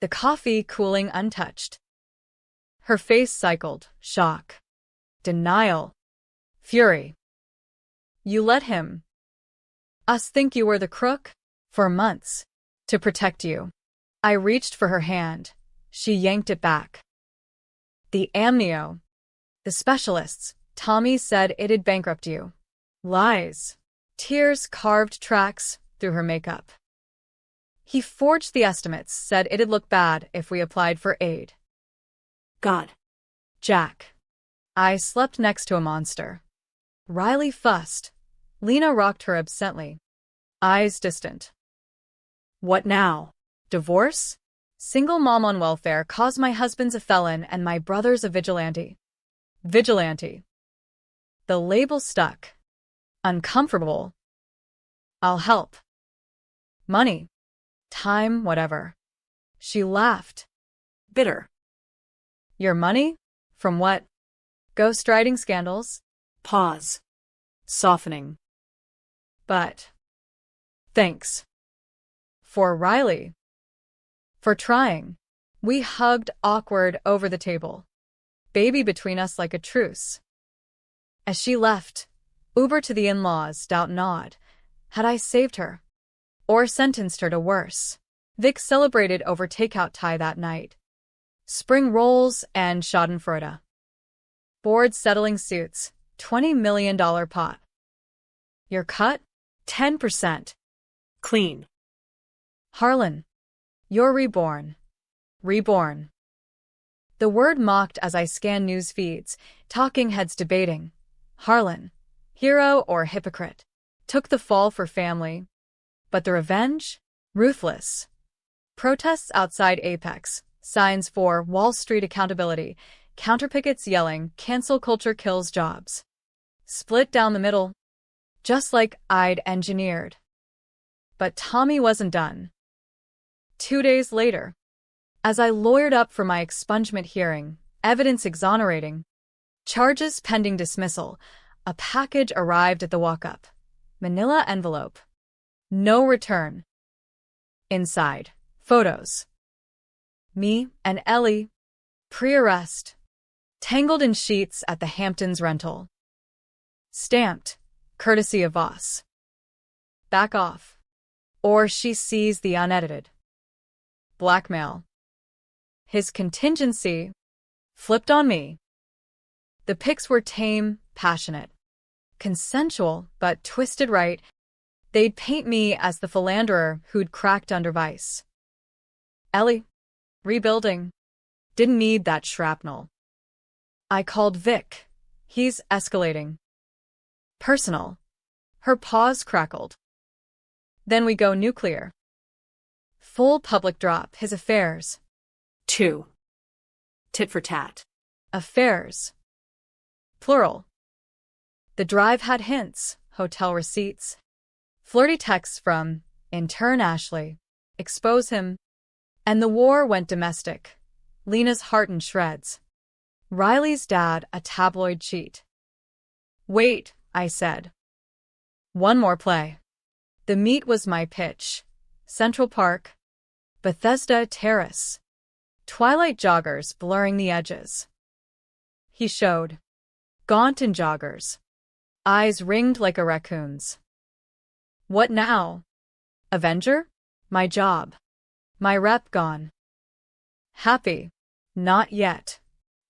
The coffee cooling untouched. Her face cycled, shock. Denial. Fury. You let him. Us think you were the crook? For months. To protect you. I reached for her hand. She yanked it back. The amnio. The specialists. Tommy said it'd bankrupt you. Lies. Tears carved tracks through her makeup. He forged the estimates, said it'd look bad if we applied for aid.
God.
Jack. I slept next to a monster. Riley fussed. Lena rocked her absently. Eyes distant. What now? Divorce? Single mom on welfare, cause my husband's a felon and my brother's a vigilante. Vigilante. The label stuck. Uncomfortable. I'll help. Money. Time, whatever. She laughed.
Bitter.
Your money? From what? Ghostwriting scandals?
Pause. Softening.
But. Thanks. For Riley. For trying. We hugged awkward over the table. Baby between us like a truce. As she left, Uber to the in-laws, doubt not, had I saved her? Or sentenced her to worse. Vic celebrated over takeout Thai that night. Spring rolls and schadenfreude. Board settling suits, $20 million pot. Your cut? 10%.
Clean.
Harlan. You're reborn. Reborn. The word mocked as I scanned news feeds, talking heads debating. Harlan. Hero or hypocrite? Took the fall for family. But the revenge? Ruthless. Protests outside Apex. Signs for Wall Street accountability. Counterpickets yelling, cancel culture kills jobs. Split down the middle. Just like I'd engineered. But Tommy wasn't done. 2 days later, as I lawyered up for my expungement hearing, evidence exonerating, charges pending dismissal, a package arrived at the walk-up. Manila envelope. No return. Inside, photos. Me and Ellie, pre-arrest, tangled in sheets at the Hamptons rental. Stamped, courtesy of Voss. Back off. Or she sees the unedited. Blackmail. His contingency flipped on me. The pics were tame, passionate, consensual, but twisted right. They'd paint me as the philanderer who'd cracked under vice. Ellie, rebuilding, didn't need that shrapnel. I called Vic. He's escalating. Personal. Her paws crackled. Then we go nuclear. Full public drop, his affairs.
2. Tit for tat.
Affairs. Plural. The drive had hints, hotel receipts. Flirty texts from intern Ashley. Expose him. And the war went domestic. Lena's heart in shreds. Riley's dad, a tabloid cheat. Wait, I said. One more play. The meat was my pitch. Central Park. Bethesda Terrace. Twilight joggers blurring the edges. He showed. Gaunt in joggers. Eyes ringed like a raccoon's. What now? Avenger? My job. My rep gone. Happy? Not yet.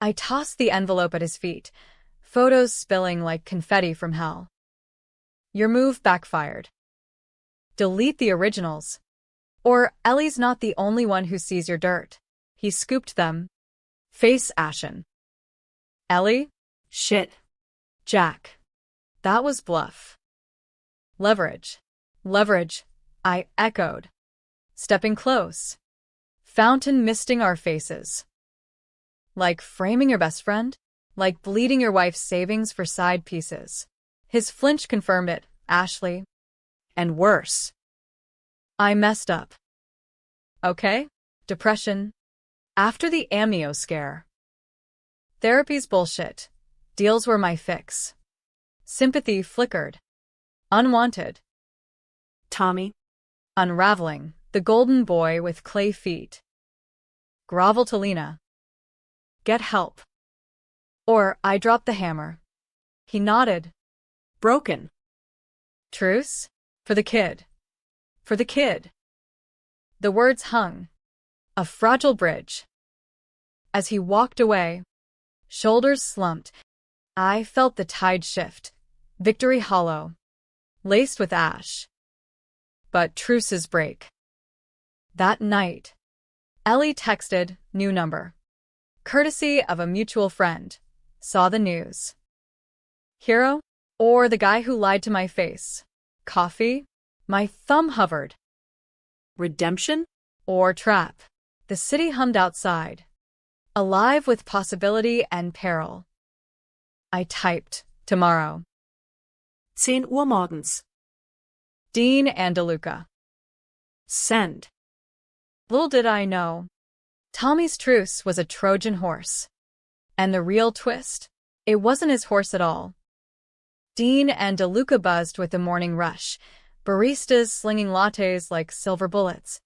I tossed the envelope at his feet, photos spilling like confetti from hell. Your move backfired. Delete the originals. Or Ellie's not the only one who sees your dirt. He scooped them. Face ashen. Ellie?
Shit.
Jack. That was bluff. Leverage. Leverage, I echoed. Stepping close. Fountain misting our faces. Like framing your best friend? Like bleeding your wife's savings for side pieces. His flinch confirmed it, Ashley. And worse. I messed up. Okay? Depression. After the amnio scare. Therapy's bullshit. Deals were my fix. Sympathy flickered. Unwanted.
Tommy.
Unraveling. The golden boy with clay feet. Grovel to Lena. Get help. Or I dropped the hammer. He nodded.
Broken.
Truce? For the kid. For the kid. The words hung. A fragile bridge. As he walked away, shoulders slumped, I felt the tide shift. Victory hollow. Laced with ash. But truces break. That night, Ellie texted, new number. Courtesy of a mutual friend. Saw the news. Hero? Or the guy who lied to my face? Coffee? My thumb hovered.
Redemption?
Or trap? The city hummed outside. Alive with possibility and peril. I typed, tomorrow.
10 Uhr morgens.
Dean and DeLuca.
Send.
Little did I know, Tommy's truce was a Trojan horse. And the real twist? It wasn't his horse at all. Dean and DeLuca buzzed with the morning rush, baristas slinging lattes like silver bullets,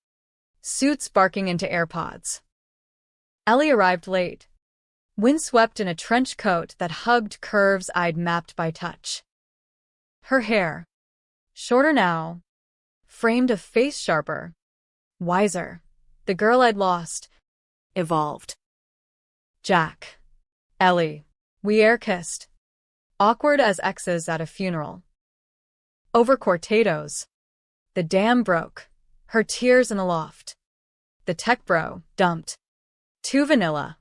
suits barking into AirPods. Ellie arrived late, windswept in a trench coat that hugged curves I'd mapped by touch. Her hair, shorter now, framed a face sharper, wiser. The girl I'd lost,
Evolved.
Jack. Ellie. We air-kissed. Awkward as exes at a funeral. Over cortados. The dam broke. Her tears in the loft. The tech bro dumped. Too vanilla.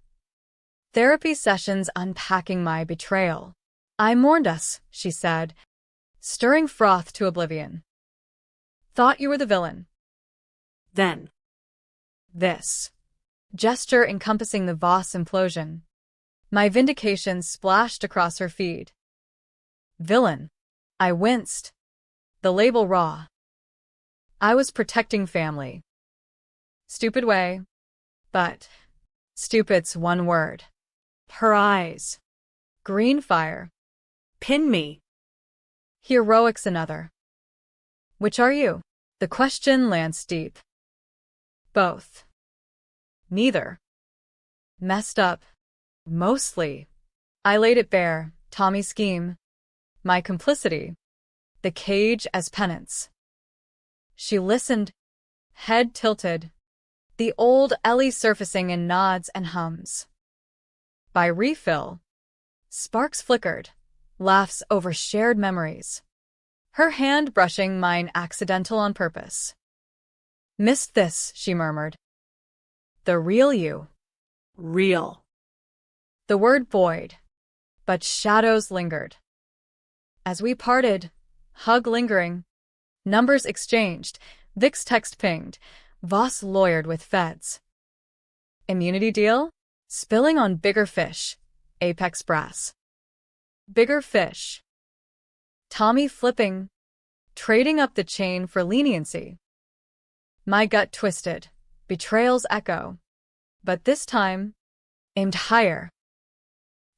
Therapy sessions unpacking my betrayal. I mourned us, she said, stirring froth to oblivion. Thought you were the villain.
Then.
This. Gesture encompassing the Voss implosion. My vindication splashed across her feed. Villain. I winced. The label raw. I was protecting family. Stupid way. But stupid's one word. Her eyes. Green fire.
Pin me.
Heroic's another. Which are you? The question lands deep. Both. Neither. Messed up. Mostly. I laid it bare, Tommy's scheme. My complicity. The cage as penance. She listened, head tilted. The old Ellie surfacing in nods and hums. By refill, sparks flickered, laughs over shared memories. Her hand brushing mine accidental on purpose. Missed this, she murmured. The real you.
Real.
The word buoyed, but shadows lingered. As we parted, hug lingering, numbers exchanged, Vic's text pinged, Voss lawyered with feds. Immunity deal? Spilling on bigger fish, apex brass. Bigger fish. Tommy flipping, trading up the chain for leniency. My gut twisted, betrayal's echo, but this time, aimed higher.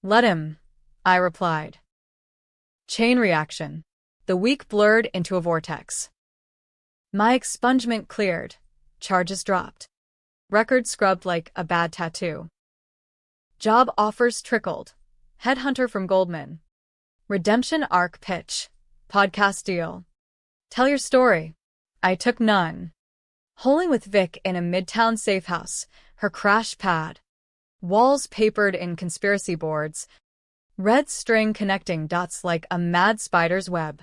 Let him, I replied. Chain reaction. The week blurred into a vortex. My expungement cleared, charges dropped. Record scrubbed like a bad tattoo. Job offers trickled. Headhunter from Goldman. Redemption arc pitch. Podcast deal. Tell your story. I took none. Holing with Vic in a midtown safe house, her crash pad. Walls papered in conspiracy boards. Red string connecting dots like a mad spider's web.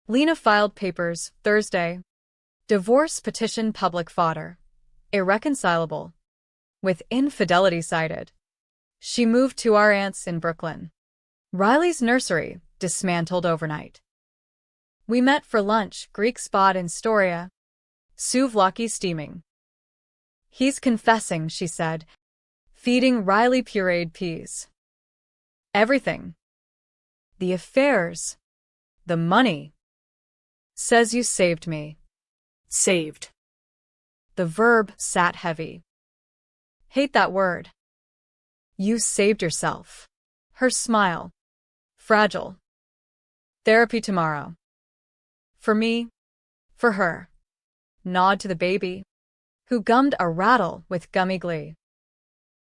Lena filed papers, Thursday. Divorce petition public fodder. Irreconcilable. With infidelity cited. She moved to our aunt's in Brooklyn. Riley's nursery, dismantled overnight. We met for lunch, Greek spot in Storia. Souvlaki steaming. He's confessing, she said, feeding Riley pureed peas. Everything. The affairs. The money. Says you saved me.
Saved.
The verb sat heavy. Hate that word. You saved yourself. Her smile. Fragile. Therapy tomorrow. For me. For her. Nod to the baby, who gummed a rattle with gummy glee.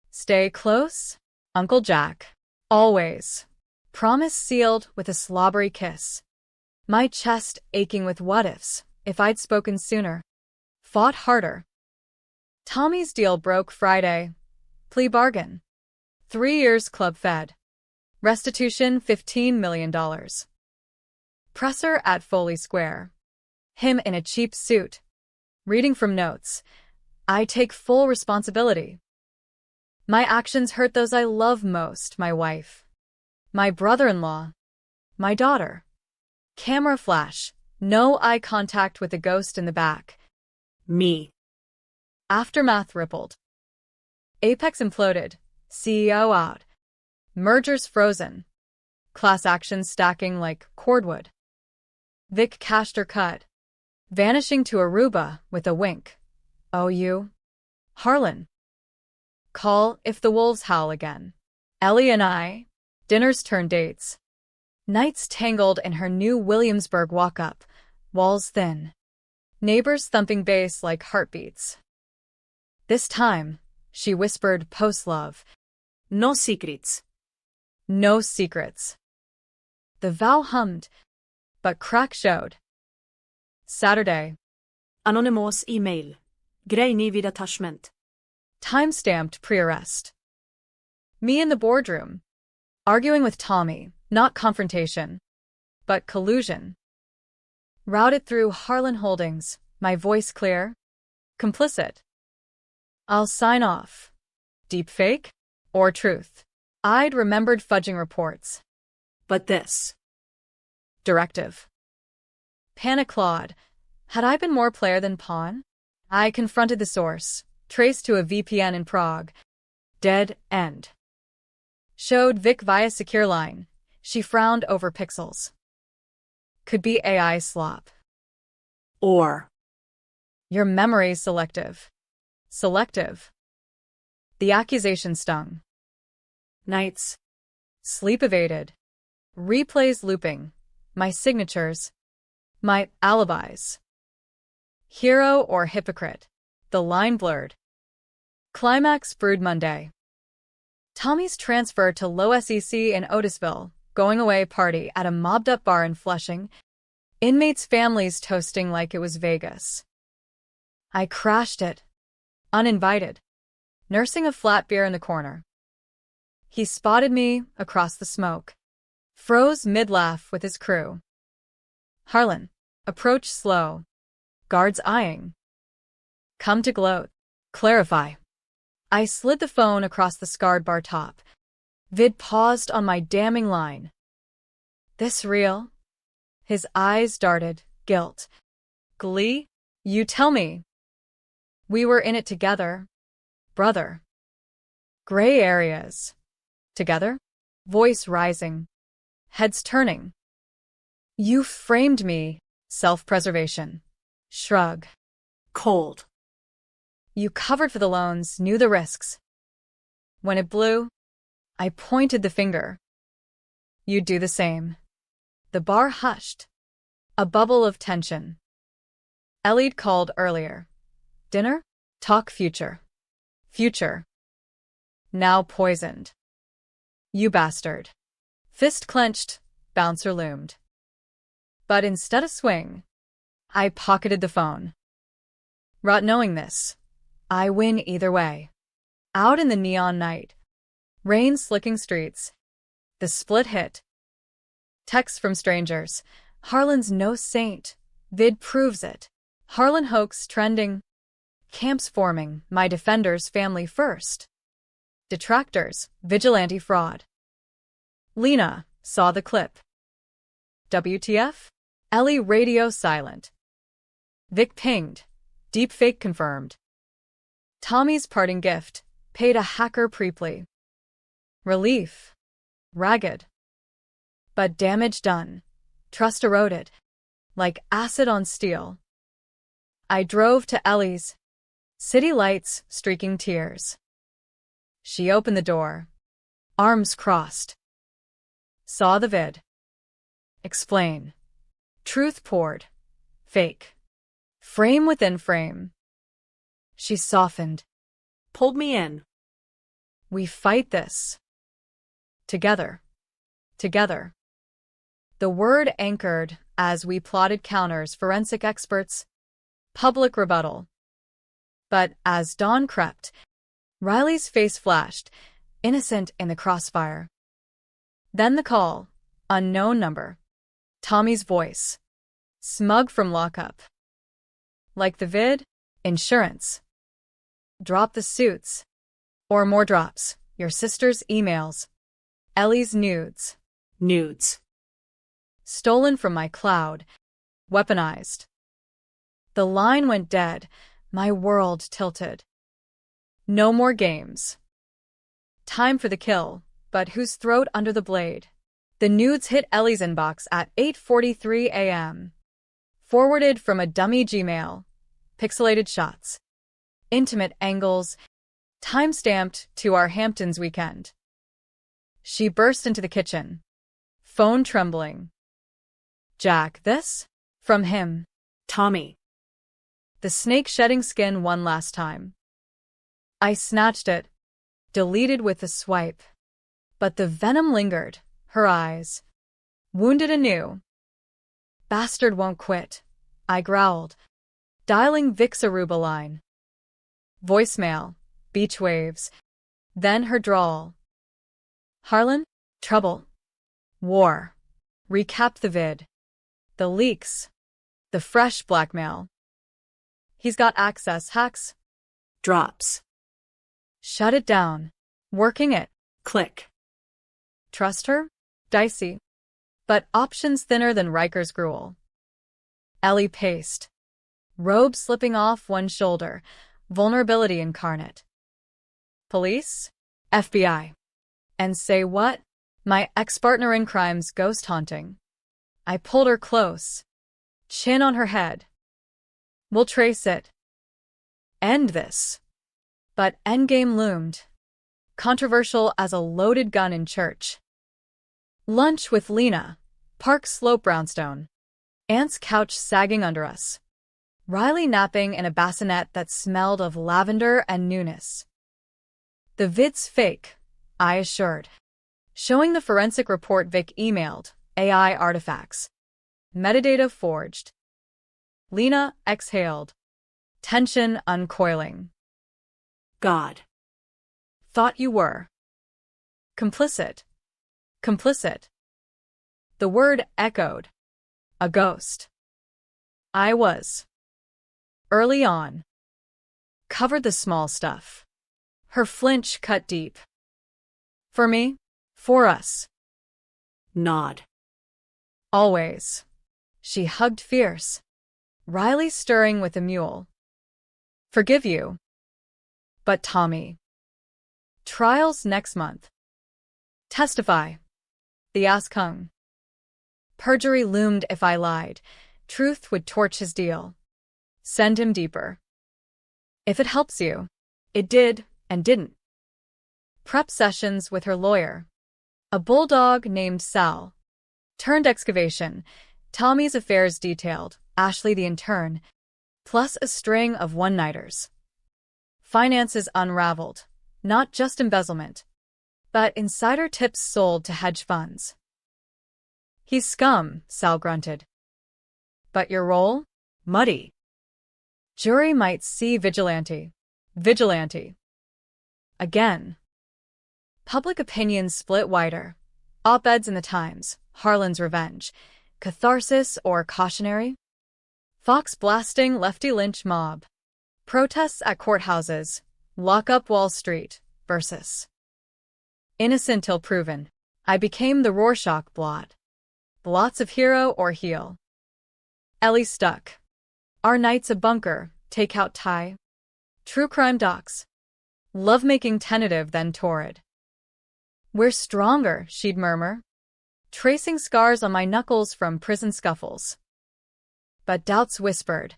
Stay close, Uncle Jack. Always. Promise sealed with a slobbery kiss. My chest aching with what-ifs, if I'd spoken sooner. Fought harder. Tommy's deal broke Friday. Plea bargain. 3 years club fed. Restitution $15 million. Presser at Foley Square. Him in a cheap suit. Reading from notes. I take full responsibility. My actions hurt those I love most, my wife. My brother-in-law. My daughter. Camera flash. No eye contact with the ghost in the back.
Me.
Aftermath rippled. Apex imploded. CEO out. Mergers frozen. Class actions stacking like cordwood. Vic cashed her cut. Vanishing to Aruba with a wink. Oh, you? Harlan. Call if the wolves howl again. Ellie and I. Dinners turn dates. Nights tangled in her new Williamsburg walk-up. Walls thin. Neighbors thumping bass like heartbeats. This time, she whispered post-love.
No secrets.
No secrets. The vow hummed, but crack showed. Saturday.
Anonymous email. Grej vid attachment.
Time-stamped pre-arrest. Me in the boardroom. Arguing with Tommy, not confrontation, but collusion. Routed through Harlan Holdings, my voice clear. Complicit. I'll sign off. Deep fake? Or truth? I'd remembered fudging reports.
But this.
Directive. Panic clawed. Had I been more player than pawn? I confronted the source, traced to a VPN in Prague. Dead end. Showed Vic via secure line. She frowned over pixels. Could be AI slop.
Or.
Your memory's selective. Selective. The accusation stung. Nights. Sleep evaded. Replays looping. My signatures. My alibis. Hero or hypocrite. The line blurred. Climax brewed Monday. Tommy's transfer to low SEC in Otisville, going away party at a mobbed-up bar in Flushing, inmates' families toasting like it was Vegas. I crashed it. Uninvited. Nursing a flat beer in the corner. He spotted me across the smoke. Froze mid-laugh with his crew. Harlan. Approach slow. Guards eyeing. Come to gloat. Clarify. I slid the phone across the scarred bar top. Vid paused on my damning line. This real? His eyes darted, guilt. Glee? You tell me. We were in it together. Brother. Gray areas. Together? Voice rising. Heads turning. You framed me. Self-preservation. Shrug.
Cold.
You covered for the loans, knew the risks. When it blew, I pointed the finger. You'd do the same. The bar hushed. A bubble of tension. Elliot called earlier. Dinner? Talk future. Future. Now poisoned. You bastard. Fist clenched, bouncer loomed. But instead of swing, I pocketed the phone. Rot knowing this. I win either way. Out in the neon night. Rain slicking streets. The split hit. Texts from strangers. Harlan's no saint. Vid proves it. Harlan hoax trending. Camps forming. My defenders family first. Detractors. Vigilante fraud. Lena saw the clip. WTF? Ellie radio silent. Vic pinged. Deepfake confirmed. Tommy's parting gift. Paid a hacker preplea. Relief. Ragged. But damage done. Trust eroded. Like acid on steel. I drove to Ellie's. City lights streaking tears. She opened the door. Arms crossed. Saw the vid. Explain. Truth poured. Fake. Frame within frame. She softened.
Pulled me in.
We fight this. Together. Together. The word anchored as we plotted counters, forensic experts, public rebuttal. But as dawn crept, Riley's face flashed, innocent in the crossfire. Then the call, unknown number. Tommy's voice, smug from lockup. Like the vid? Insurance. Drop the suits. Or more drops. Your sister's emails. Ellie's nudes.
Nudes.
Stolen from my cloud. Weaponized. The line went dead. My world tilted. No more games. Time for the kill, but whose throat under the blade? The nudes hit Ellie's inbox at 8:43 a.m. Forwarded from a dummy Gmail. Pixelated shots. Intimate angles. Time-stamped to our Hamptons weekend. She burst into the kitchen. Phone trembling. Jack, this? From him.
Tommy.
The snake shedding skin one last time. I snatched it. Deleted with a swipe. But the venom lingered. Her eyes. Wounded anew. Bastard won't quit. I growled. Dialing Vic's Aruba line. Voicemail. Beach waves. Then her drawl. Harlan? Trouble. War. Recap the vid. The leaks. The fresh blackmail. He's got access. Hacks.
Drops.
Shut it down. Working it.
Click.
Trust her? Dicey. But options thinner than Riker's gruel. Ellie paced. Robe slipping off one shoulder. Vulnerability incarnate. Police? FBI. And say what? My ex-partner in crime's ghost haunting. I pulled her close. Chin on her head. We'll trace it. End this. But endgame loomed. Controversial as a loaded gun in church. Lunch with Lena. Park Slope Brownstone. Aunt's couch sagging under us. Riley napping in a bassinet that smelled of lavender and newness. The vid's fake, I assured. Showing the forensic report Vic emailed, AI artifacts. Metadata forged. Lena exhaled. Tension uncoiling.
God.
Thought you were. Complicit. Complicit. The word echoed. A ghost. I was. Early on. Covered the small stuff. Her flinch cut deep. For me? For us.
Nod.
Always. She hugged fierce. Riley stirring with a mule. Forgive you. But Tommy. Trials next month. Testify. The ask hung. Perjury loomed if I lied. Truth would torch his deal. Send him deeper. If it helps you. It did, and didn't. Prep sessions with her lawyer. A bulldog named Sal. Turned excavation. Tommy's affairs detailed. Ashley the intern. Plus a string of one-nighters. Finances unraveled. Not just embezzlement. But insider tips sold to hedge funds. He's scum, Sal grunted. But your role? Muddy. Jury might see vigilante. Vigilante. Again. Public opinion split wider. Op-eds in the Times. Harlan's revenge. Catharsis or cautionary? Fox blasting lefty lynch mob. Protests at courthouses. Lock up Wall Street. Versus. Innocent till proven. I became the Rorschach blot. Blots of hero or heel. Ellie stuck. Our night's a bunker. Takeout tie. True crime docs. Lovemaking tentative then torrid. We're stronger, she'd murmur. Tracing scars on my knuckles from prison scuffles. But doubts whispered.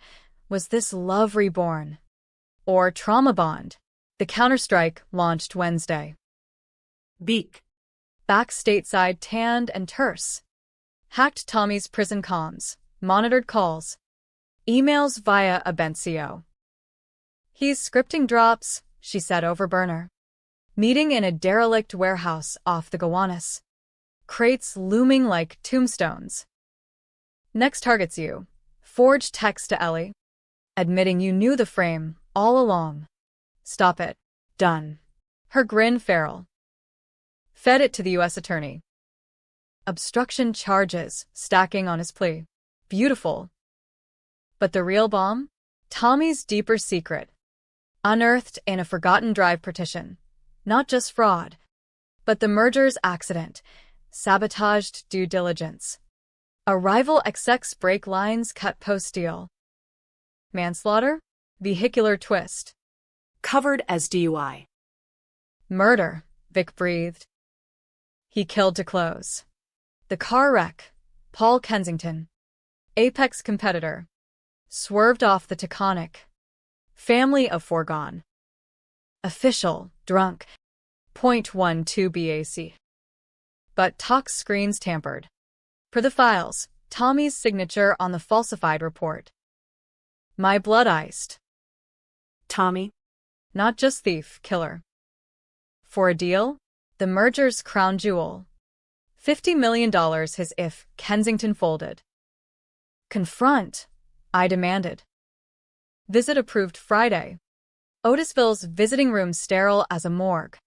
Was this love reborn? Or trauma bond? The counterstrike launched Wednesday.
Beak.
Back stateside tanned and terse. Hacked Tommy's prison comms. Monitored calls. Emails via Abencio. He's scripting drops, she said over burner. Meeting in a derelict warehouse off the Gowanus. Crates looming like tombstones. Next targets you. Forged text to Ellie. Admitting you knew the frame all along. Stop it. Done. Her grin feral. Fed it to the U.S. attorney. Obstruction charges stacking on his plea. Beautiful. But the real bomb? Tommy's deeper secret. Unearthed in a forgotten drive partition. Not just fraud, but the merger's accident. Sabotaged due diligence. A rival exec's brake lines cut post-deal. Manslaughter? Vehicular twist.
Covered as DUI.
Murder, Vic breathed. He killed to close. The car wreck. Paul Kensington. Apex competitor. Swerved off the Taconic. Family of foregone. Official, drunk. .12 BAC. But talk screens tampered. Per the files, Tommy's signature on the falsified report. My blood iced.
Tommy?
Not just thief, killer. For a deal? The merger's crown jewel. $50 million his if Kensington folded. Confront, I demanded. Visit approved Friday. Otisville's visiting room sterile as a morgue.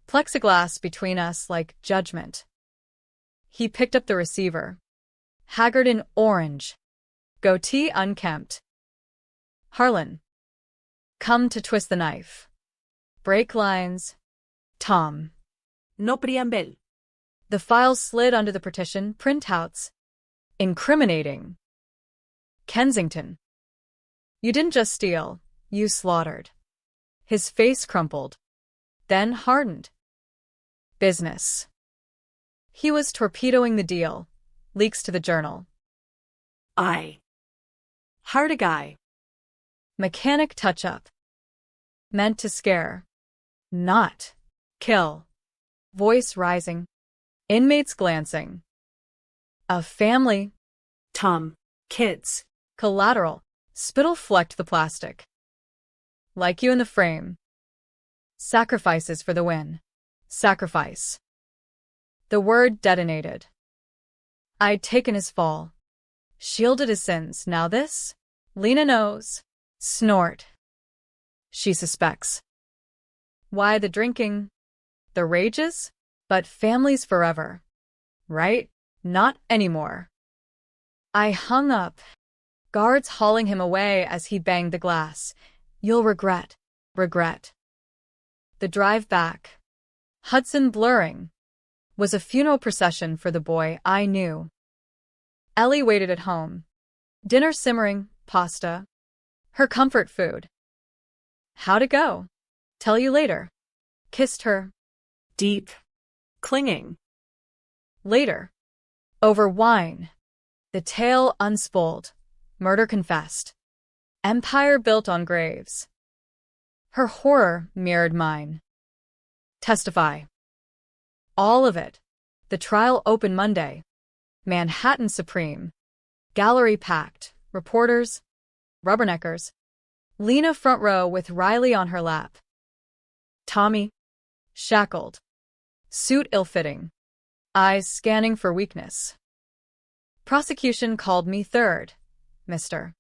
Plexiglass between us like judgment. He picked up the receiver. Haggard in orange. Goatee unkempt. Harlan. Come to twist the knife. Break lines. Tom.
No preamble.
The files slid under the partition, printouts. Incriminating. Kensington. You didn't just steal, you slaughtered. His face crumpled. Then hardened. Business. He was torpedoing the deal. Leaks to the journal.
I hired a guy.
Mechanic touch-up. Meant to scare. Not kill. Voice rising. Inmates glancing. A family.
Tom. Kids.
Collateral. Spittle flecked the plastic. Like you in the frame. Sacrifices for the win. Sacrifice. The word detonated. I'd taken his fall. Shielded his sins. Now this? Lena knows. Snort. She suspects. Why the drinking? The rages? But families forever. Right? Not anymore. I hung up. Guards hauling him away as he banged the glass. You'll regret. Regret. The drive back. Hudson blurring. Was a funeral procession for the boy I knew. Ellie waited at home. Dinner simmering, pasta. Her comfort food. How'd it go? Tell you later. Kissed her.
Deep. Clinging.
Later. Over wine. The tale unspooled. Murder confessed. Empire built on graves. Her horror mirrored mine. Testify. All of it. The trial opened Monday. Manhattan Supreme. Gallery packed. Reporters. Rubberneckers. Lena front row with Riley on her lap. Tommy. Shackled. Suit ill-fitting. Eyes scanning for weakness. Prosecution called me third. Mr.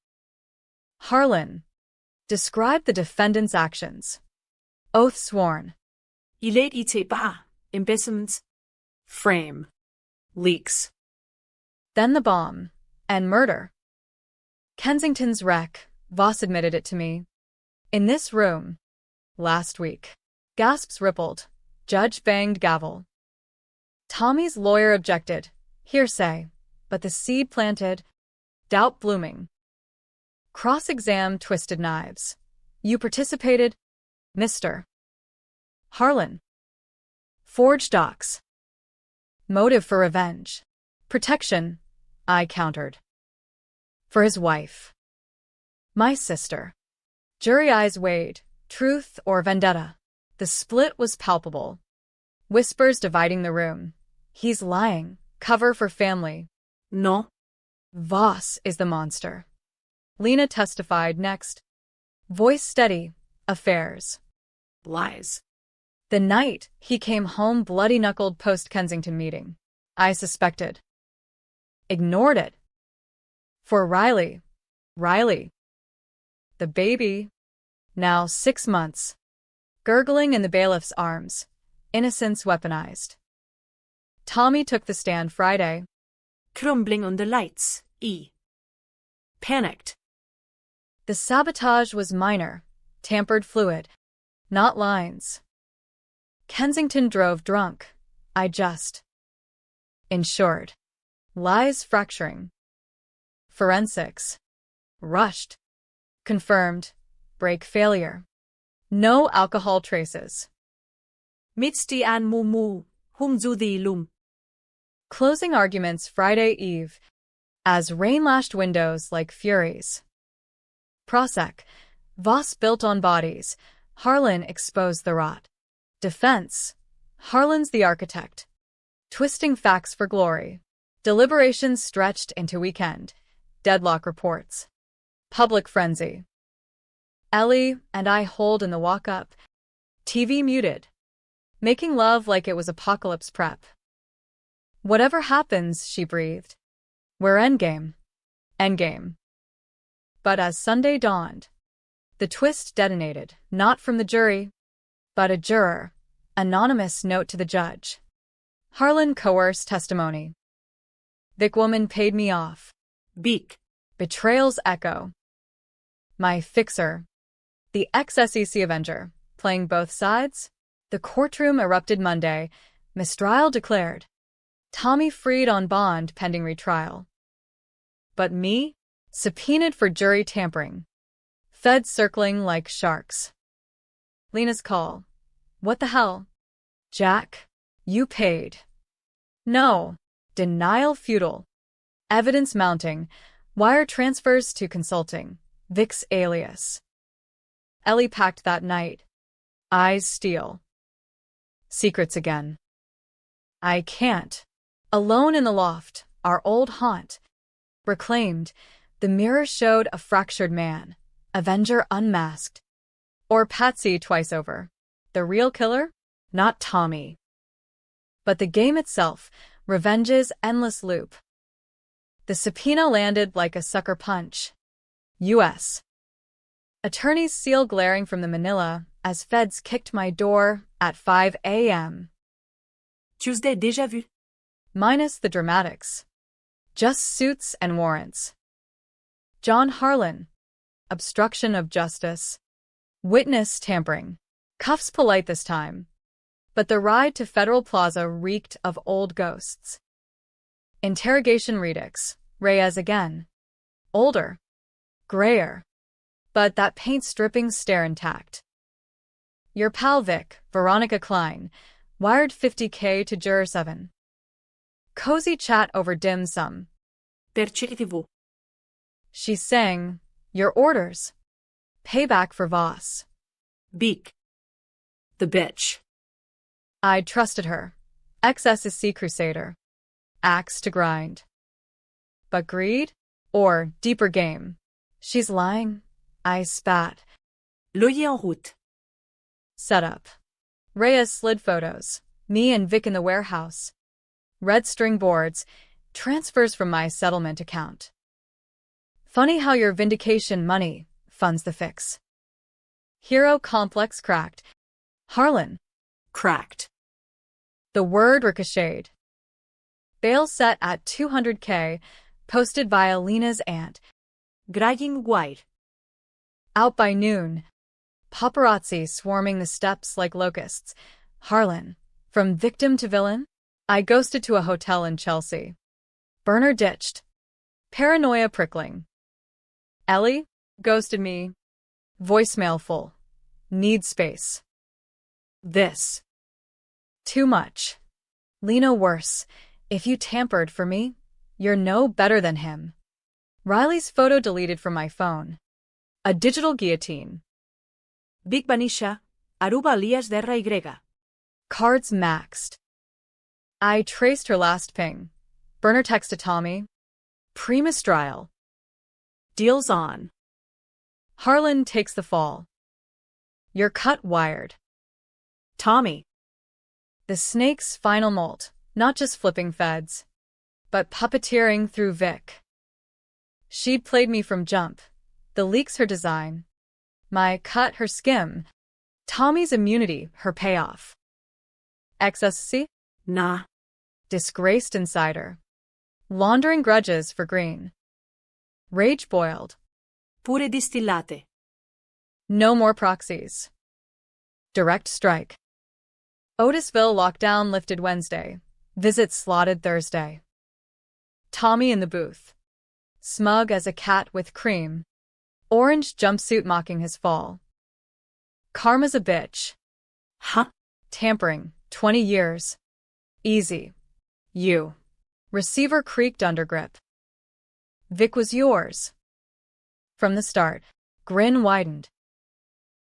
Harlan. Describe the defendant's actions. Oath sworn.
Illegitimt bar. Embezzlement. Frame. Leaks.
Then the bomb. And murder. Kensington's wreck. Voss admitted it to me. In this room. Last week. Gasps rippled. Judge banged gavel. Tommy's lawyer objected. Hearsay. But the seed planted. Doubt blooming. Cross-exam twisted knives. You participated, Mr. Harlan. Forged docs. Motive for revenge. Protection, I countered. For his wife. My sister. Jury eyes weighed. Truth or vendetta. The split was palpable. Whispers dividing the room. He's lying. Cover for family.
No.
Voss is the monster. Lena testified next. Voice steady. Affairs.
Lies.
The night he came home bloody-knuckled post-Kensington meeting, I suspected. Ignored it. For Riley. The baby, now 6 months, gurgling in the bailiff's arms, innocence weaponized. Tommy took the stand Friday.
Crumbling under lights. Panicked.
The sabotage was minor, tampered fluid, not lines. Kensington drove drunk. I just. Insured. Lies fracturing. Forensics. Rushed. Confirmed. Brake failure. No alcohol traces.
Mitsti an mumu, humzudilum.
Closing arguments Friday eve, as rain lashed windows like furies. Prosec. Voss built on bodies. Harlan exposed the rot. Defense. Harlan's the architect. Twisting facts for glory. Deliberations stretched into weekend. Deadlock reports. Public frenzy. Ellie and I holed in the walk-up. TV muted. Making love like it was apocalypse prep. Whatever happens, she breathed. We're endgame. Endgame. But as Sunday dawned, the twist detonated, not from the jury, but a juror. Anonymous note to the judge. Harlan coerced testimony. Vic woman paid me off.
Beak.
Betrayal's echo. My fixer. The ex-SEC Avenger, playing both sides. The courtroom erupted Monday. Mistrial declared. Tommy freed on bond pending retrial. But me? Subpoenaed for jury tampering. Feds circling like sharks. Lena's call. What the hell? Jack, you paid. No. Denial futile. Evidence mounting. Wire transfers to consulting. Vic's alias. Ellie packed that night. Eyes steel. Secrets again. I can't. Alone in the loft, our old haunt. Reclaimed, the mirror showed a fractured man. Avenger unmasked. Or Patsy twice over. The real killer? Not Tommy. But the game itself, revenge's endless loop. The subpoena landed like a sucker punch. U.S. Attorney's seal glaring from the Manila as feds kicked my door at 5 a.m.
Tuesday déjà vu.
Minus the dramatics. Just suits and warrants. John Harlan. Obstruction of justice. Witness tampering. Cuffs polite this time. But the ride to Federal Plaza reeked of old ghosts. Interrogation redux. Reyes again. Older. Grayer. But that paint-stripping stare intact. Your pal Vic, Veronica Klein, wired $50K to Juror 7. Cozy chat over dim sum.
Perceptivo.
She sang, your orders. Payback for Voss.
Beak. The bitch.
I trusted her. Ex-SEC crusader. Axe to grind. But greed? Or deeper game? She's lying. I spat.
L'oeil en route.
Setup. Reyes slid photos. Me and Vic in the warehouse. Red string boards. Transfers from my settlement account. Funny how your vindication money funds the fix. Hero complex cracked. Harlan.
Cracked.
The word ricocheted. Bail set at $200K, posted via Lena's aunt.
Graying white.
Out by noon. Paparazzi swarming the steps like locusts. Harlan. From victim to villain? I ghosted to a hotel in Chelsea. Burner ditched. Paranoia prickling. Ellie? Ghosted me. Voicemail full. Need space. This. Too much. Lena worse. If you tampered for me, you're no better than him. Riley's photo deleted from my phone. A digital guillotine.
Big Banisha, Aruba alias Derra Y.
Cards maxed. I traced her last ping. Burner text to Tommy. Pre-mistrial. Deals on. Harlan takes the fall. Your cut wired.
Tommy.
The snake's final molt, not just flipping feds, but puppeteering through Vic. She'd played me from jump. The leaks her design. My cut her skim. Tommy's immunity her payoff. XSC?
Nah.
Disgraced insider. Laundering grudges for green. Rage boiled.
Pure distillate.
No more proxies. Direct strike. Otisville lockdown lifted Wednesday. Visit slotted Thursday. Tommy in the booth. Smug as a cat with cream. Orange jumpsuit mocking his fall. Karma's a bitch.
Huh?
Tampering, 20 years. Easy. You. Receiver creaked under grip. Vic was yours. From the start. Grin widened.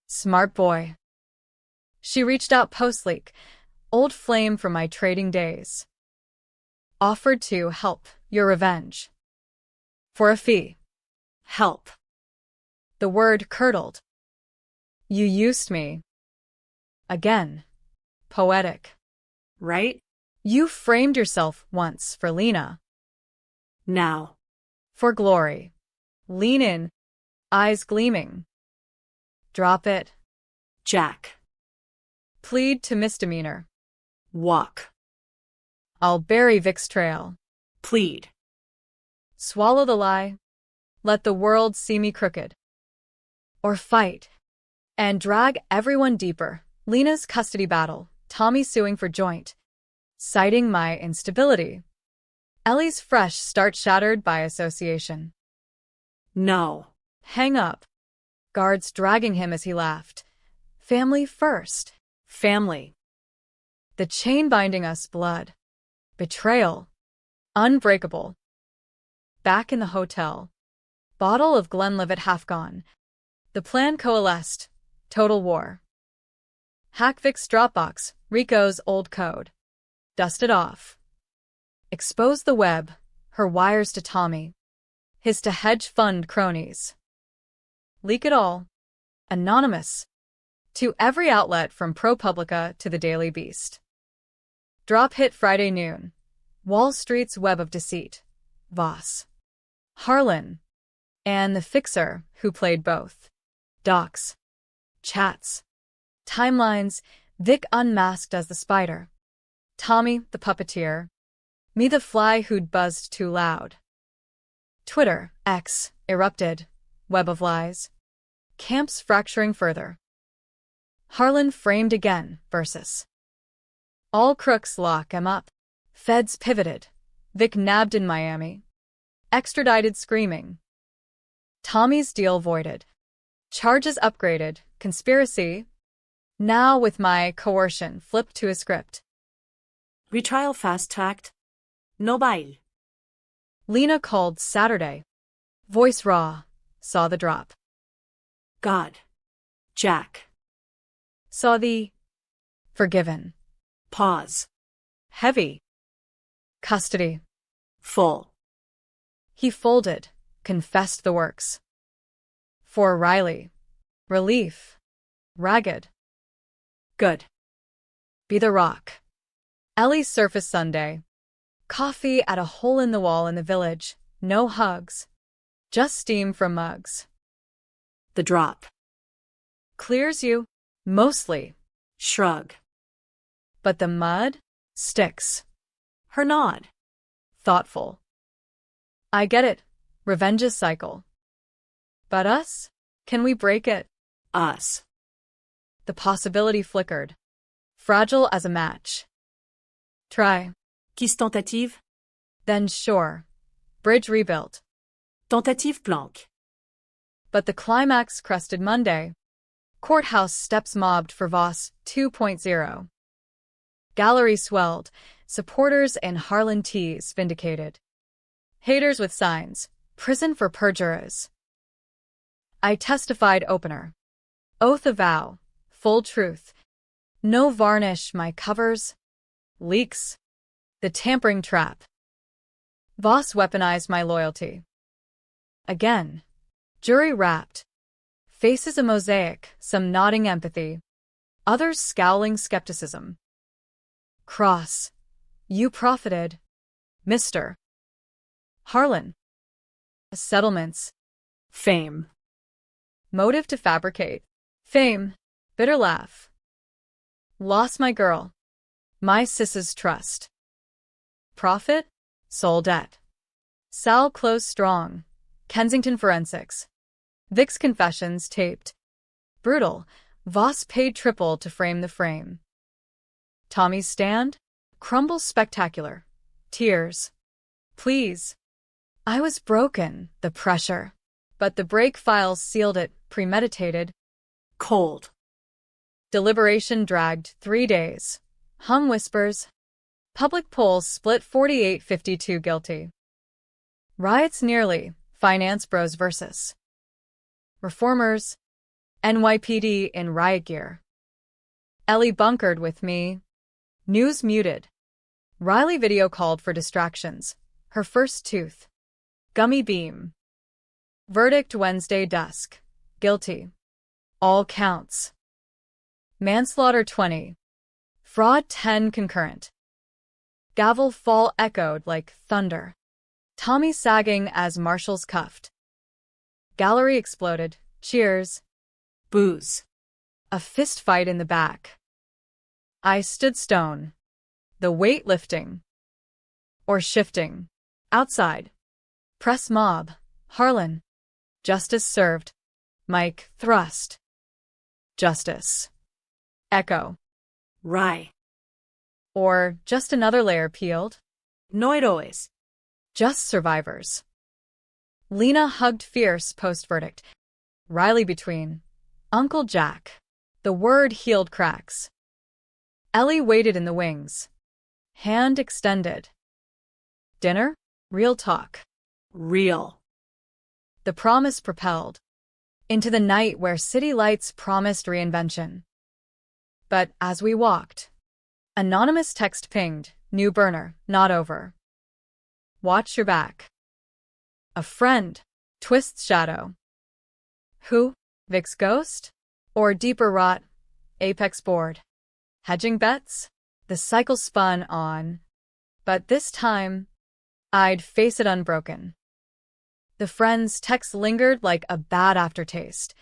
Smart boy. She reached out post-leak. Old flame from my trading days. Offered to help your revenge. For a fee.
Help.
The word curdled. You used me. Again. Poetic.
Right?
You framed yourself once for Lena.
Now.
For glory. Lean in. Eyes gleaming. Drop it.
Jack.
Plead to misdemeanor.
Walk.
I'll bury Vic's trail.
Plead.
Swallow the lie. Let the world see me crooked. Or fight. And drag everyone deeper. Lena's custody battle. Tommy suing for joint. Citing my instability. Ellie's fresh start shattered by association.
No.
Hang up. Guards dragging him as he laughed. Family first.
Family.
The chain binding us blood. Betrayal. Unbreakable. Back in the hotel. Bottle of Glenlivet half gone. The plan coalesced. Total war. Hack Vic's Dropbox, Rico's old code. Dust it off. Expose the web, her wires to Tommy. His to hedge fund cronies. Leak it all. Anonymous. To every outlet from ProPublica to the Daily Beast. Drop hit Friday noon. Wall Street's web of deceit. Voss. Harlan. And the fixer, who played both. Docs. Chats. Timelines. Vic unmasked as the spider. Tommy, the puppeteer. Me, the fly who'd buzzed too loud. Twitter, X, erupted. Web of lies. Camps fracturing further. Harlan framed again, versus. All crooks lock 'em up. Feds pivoted. Vic nabbed in Miami. Extradited screaming. Tommy's deal voided. Charges upgraded. Conspiracy. Now with my coercion flipped to a script.
Retrial fast-tracked. No bail.
Lena called Saturday. Voice raw. Saw the drop.
God. Jack.
Saw the forgiven.
Pause.
Heavy. Custody.
Full.
He folded, confessed the works. For Riley. Relief. Ragged. Good. Be the rock. Ellie's surface Sunday. Coffee at a hole in the wall in the village. No hugs. Just steam from mugs.
The drop.
Clears you. Mostly.
Shrug.
But the mud? Sticks.
Her nod.
Thoughtful. I get it. Revenge's cycle. But us? Can we break it?
Us.
The possibility flickered. Fragile as a match. Try.
Kiss tentative.
Then sure. Bridge rebuilt.
Tentative planque.
But the climax crested Monday. Courthouse steps mobbed for Voss 2.0. Gallery swelled. Supporters and Harlan T's vindicated. Haters with signs. Prison for perjurers. I testified opener. Oath of vow. Full truth. No varnish my covers. Leaks. The tampering trap. Voss weaponized my loyalty. Again. Jury wrapped. Faces a mosaic, some nodding empathy. others scowling skepticism. Cross. You profited. Mr. Harlan. Settlements.
Fame.
Motive to fabricate. Fame. Bitter laugh. Lost my girl. My sis's trust. Profit. Soul debt. Sal closed strong. Kensington Forensics. Vic's confessions taped. Brutal. Voss paid triple to frame the frame. Tommy's stand? Crumbles spectacular. Tears. Please. I was broken, the pressure. But the break files sealed it, premeditated.
Cold.
Deliberation dragged 3 days. Hung whispers. Public polls split 48-52 guilty. Riots nearly. Finance bros versus reformers. NYPD in riot gear. Ellie bunkered with me. News muted. Riley video called for distractions. Her first tooth. Gummy beam. Verdict Wednesday dusk. Guilty. All counts. Manslaughter 20. Fraud 10 concurrent. Gavel fall echoed like thunder. Tommy sagging as marshals cuffed. Gallery exploded. Cheers.
Booze.
A fist fight in the back. I stood stone. The weight lifting. Or shifting. Outside. Press mob. Harlan. Justice served. Mike thrust. Justice. Echo.
Rye.
Or just another layer peeled.
Noid always.
Just survivors. Lena hugged fierce post-verdict. Riley between. Uncle Jack. The word healed cracks. Ellie waited in the wings. Hand extended. Dinner? Real talk.
Real.
The promise propelled. Into the night where city lights promised reinvention. But as we walked, anonymous text pinged. New burner, not over. Watch your back. A friend. Twists shadow. Who? Vic's ghost? Or deeper rot? Apex board. Hedging bets? The cycle spun on. But this time, I'd face it unbroken. The friend's text lingered like a bad aftertaste.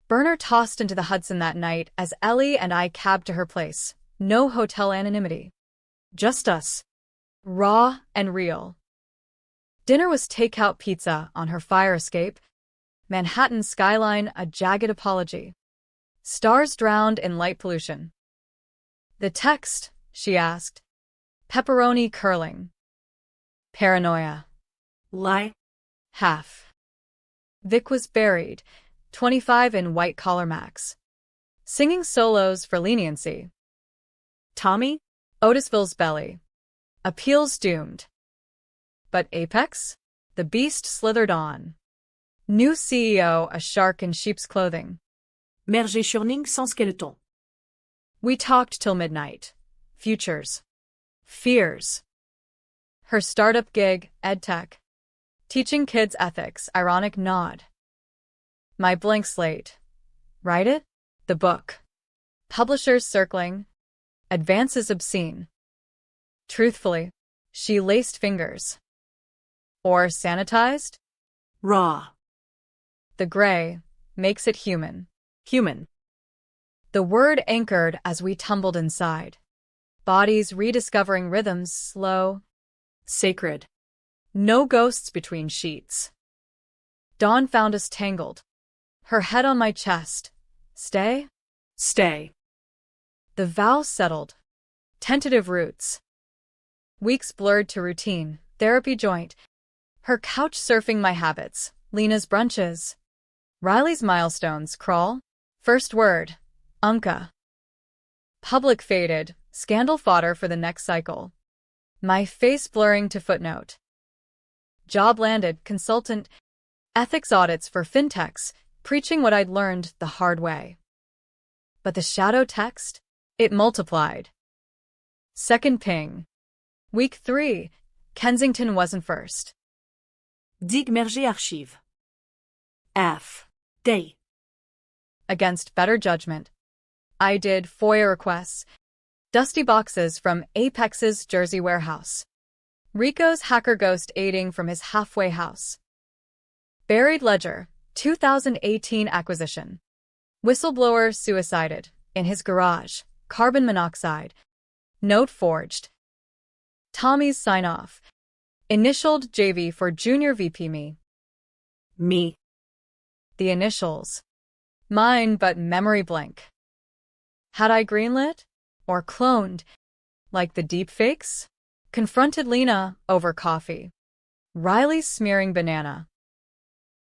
Burner tossed into the Hudson that night as Ellie and I cabbed to her place. No hotel anonymity. Just us. Raw and real. Dinner was takeout pizza on her fire escape. Manhattan skyline a jagged apology. Stars drowned in light pollution. The text, she asked. Pepperoni curling. Paranoia.
Lie.
Half. Vic was buried, 25 in white-collar max. Singing solos for leniency.
Tommy?
Otisville's belly. Appeals doomed. But Apex? The beast slithered on. New CEO, a shark in sheep's clothing.
Merger churning sans skeleton.
We talked till midnight. Futures. Fears. Her startup gig, EdTech. Teaching kids ethics, ironic nod. My blank slate. Write it? The book. Publishers circling. Advances obscene. Truthfully, she laced fingers. Or sanitized?
Raw.
The gray makes it human.
Human.
The word anchored as we tumbled inside. Bodies rediscovering rhythms slow.
Sacred.
No ghosts between sheets. Dawn found us tangled. Her head on my chest. Stay?
Stay.
The vow settled. Tentative roots. Weeks blurred to routine. Therapy joint. Her couch surfing my habits. Lena's brunches. Riley's milestones. Crawl. First word. Unca. Public faded. Scandal fodder for the next cycle. My face blurring to footnote. Job landed. Consultant. Ethics audits for fintechs. Preaching what I'd learned the hard way. But the shadow text? It multiplied. Second ping. Week 3. Kensington wasn't first.
Dig merger archive. F. Day.
Against better judgment. I did FOIA requests. Dusty boxes from Apex's Jersey warehouse. Rico's hacker ghost aiding from his halfway house. Buried ledger, 2018 acquisition. Whistleblower suicided. In his garage. Carbon monoxide. Note forged. Tommy's sign-off. Initialed JV for Junior VP me.
Me.
The initials. Mine, but memory blank. Had I greenlit? Or cloned? Like the deepfakes? Confronted Lena over coffee. Riley smearing banana.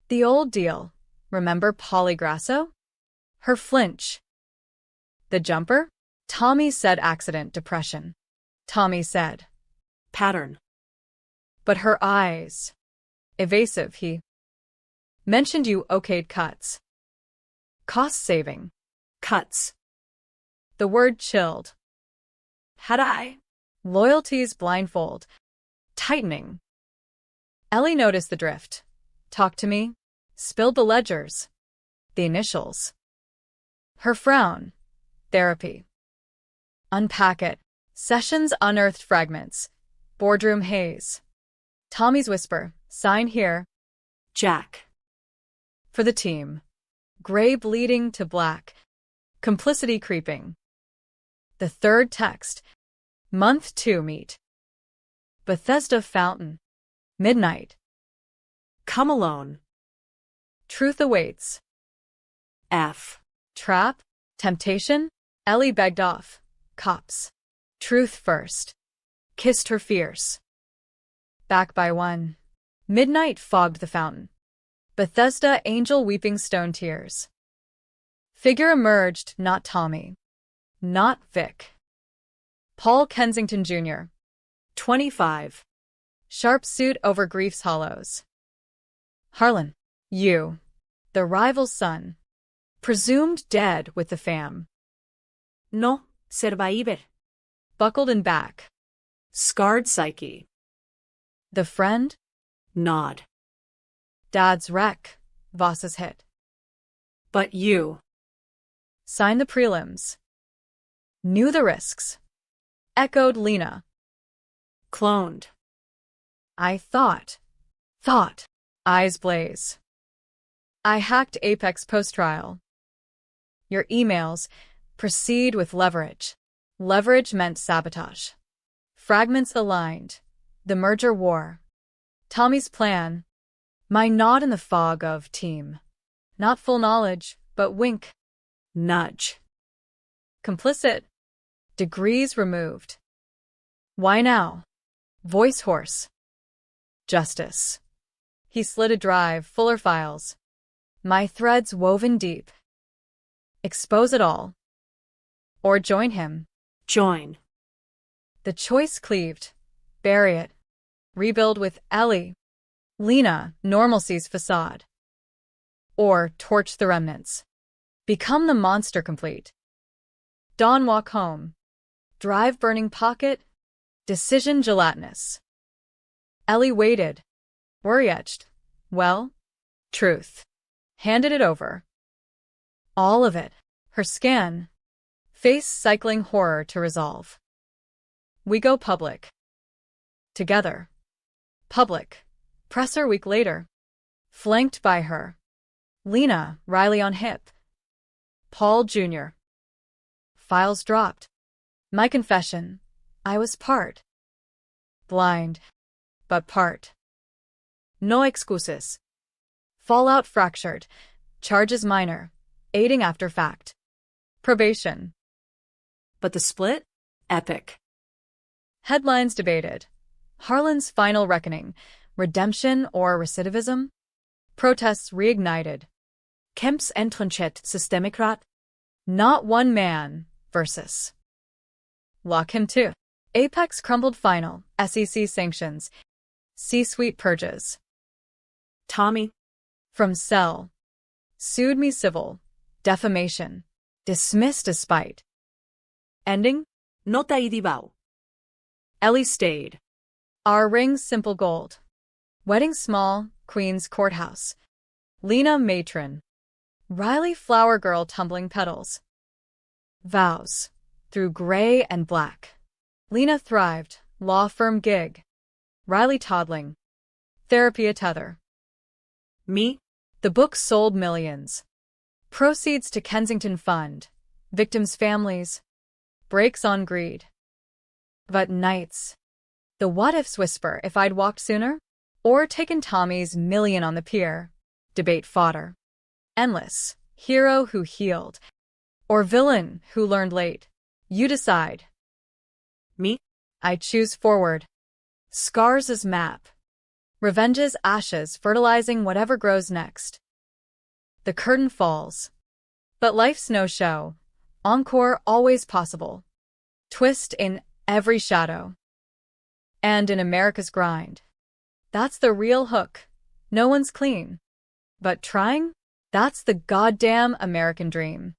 The old deal. Remember Polly Grasso? Her flinch. The jumper? Tommy said accident, depression. Tommy said.
Pattern.
But her eyes. Evasive, he. Mentioned you okayed cuts. Cost saving.
Cuts.
The word chilled.
Had I?
Loyalties blindfold. Tightening. Ellie noticed the drift. Talk to me. Spilled the ledgers. The initials. Her frown. Therapy. Unpack it. Sessions unearthed fragments. Boardroom haze. Tommy's whisper. Sign here.
Jack.
For the team. Gray bleeding to black. Complicity creeping. The third text. Month 2 meet. Bethesda fountain. Midnight.
Come alone.
Truth awaits.
F.
Trap? Temptation? Ellie begged off. Cops. Truth first. Kissed her fierce. Back by one. Midnight fogged the fountain. Bethesda angel weeping stone tears. Figure emerged, not Tommy. Not Vic. Paul Kensington Jr. 25. Sharp suit over grief's hollows. Harlan. You. The rival's son. Presumed dead with the fam.
No, survivor.
Buckled in back.
Scarred psyche.
The friend?
Nod.
Dad's wreck. Voss's hit.
But you.
Sign the prelims. Knew the risks. Echoed Lena.
Cloned.
I thought. Thought. Eyes blaze. I hacked Apex post-trial. Your emails. Proceed with leverage. Leverage meant sabotage. Fragments aligned. The merger war. Tommy's plan. My nod in the fog of team. Not full knowledge, but wink.
Nudge.
Complicit. Degrees removed. Why now? Voice hoarse. Justice. He slid a drive, fuller files. My threads woven deep. Expose it all. Or join him.
Join.
The choice cleaved. Bury it. Rebuild with Ellie. Lena, normalcy's facade. Or torch the remnants. Become the monster complete. Dawn walk home. Drive burning pocket. Decision gelatinous. Ellie waited. Worry-etched. Well? Truth. Handed it over. All of it. Her scan. Face cycling horror to resolve. We go public. Together. Public. Presser week later. Flanked by her. Lena, Riley on hip. Paul Jr. Files dropped. My confession. I was part. Blind. But part. No excuses. Fallout fractured. Charges minor. Aiding after fact. Probation.
But the split? Epic.
Headlines debated. Harlan's final reckoning. Redemption or recidivism? Protests reignited.
Kemp's Entranchette Systemikrat?
Not one man versus. Lock him too. Apex crumbled final. SEC sanctions. C-suite purges.
Tommy.
From cell. Sued me civil. Defamation. Dismissed despite. Ending?
Nota y dibao.
Ellie stayed. Our ring simple gold. Wedding small, Queen's Courthouse. Lena matron. Riley flower girl tumbling petals. Vows. Through gray and black. Lena thrived. Law firm gig. Riley toddling. Therapy a tether.
Me?
The book sold millions. Proceeds to Kensington Fund. Victims' families. Brakes on greed. But nights. The what-ifs whisper if I'd walked sooner? Or taken Tommy's million on the pier. Debate fodder. Endless. Hero who healed. Or villain who learned late. You decide.
Me?
I choose forward. Scars as map. Revenge's ashes fertilizing whatever grows next. The curtain falls. But life's no show. Encore always possible. Twist in every shadow. And in America's grind. That's the real hook. No one's clean. But trying? That's the goddamn American dream.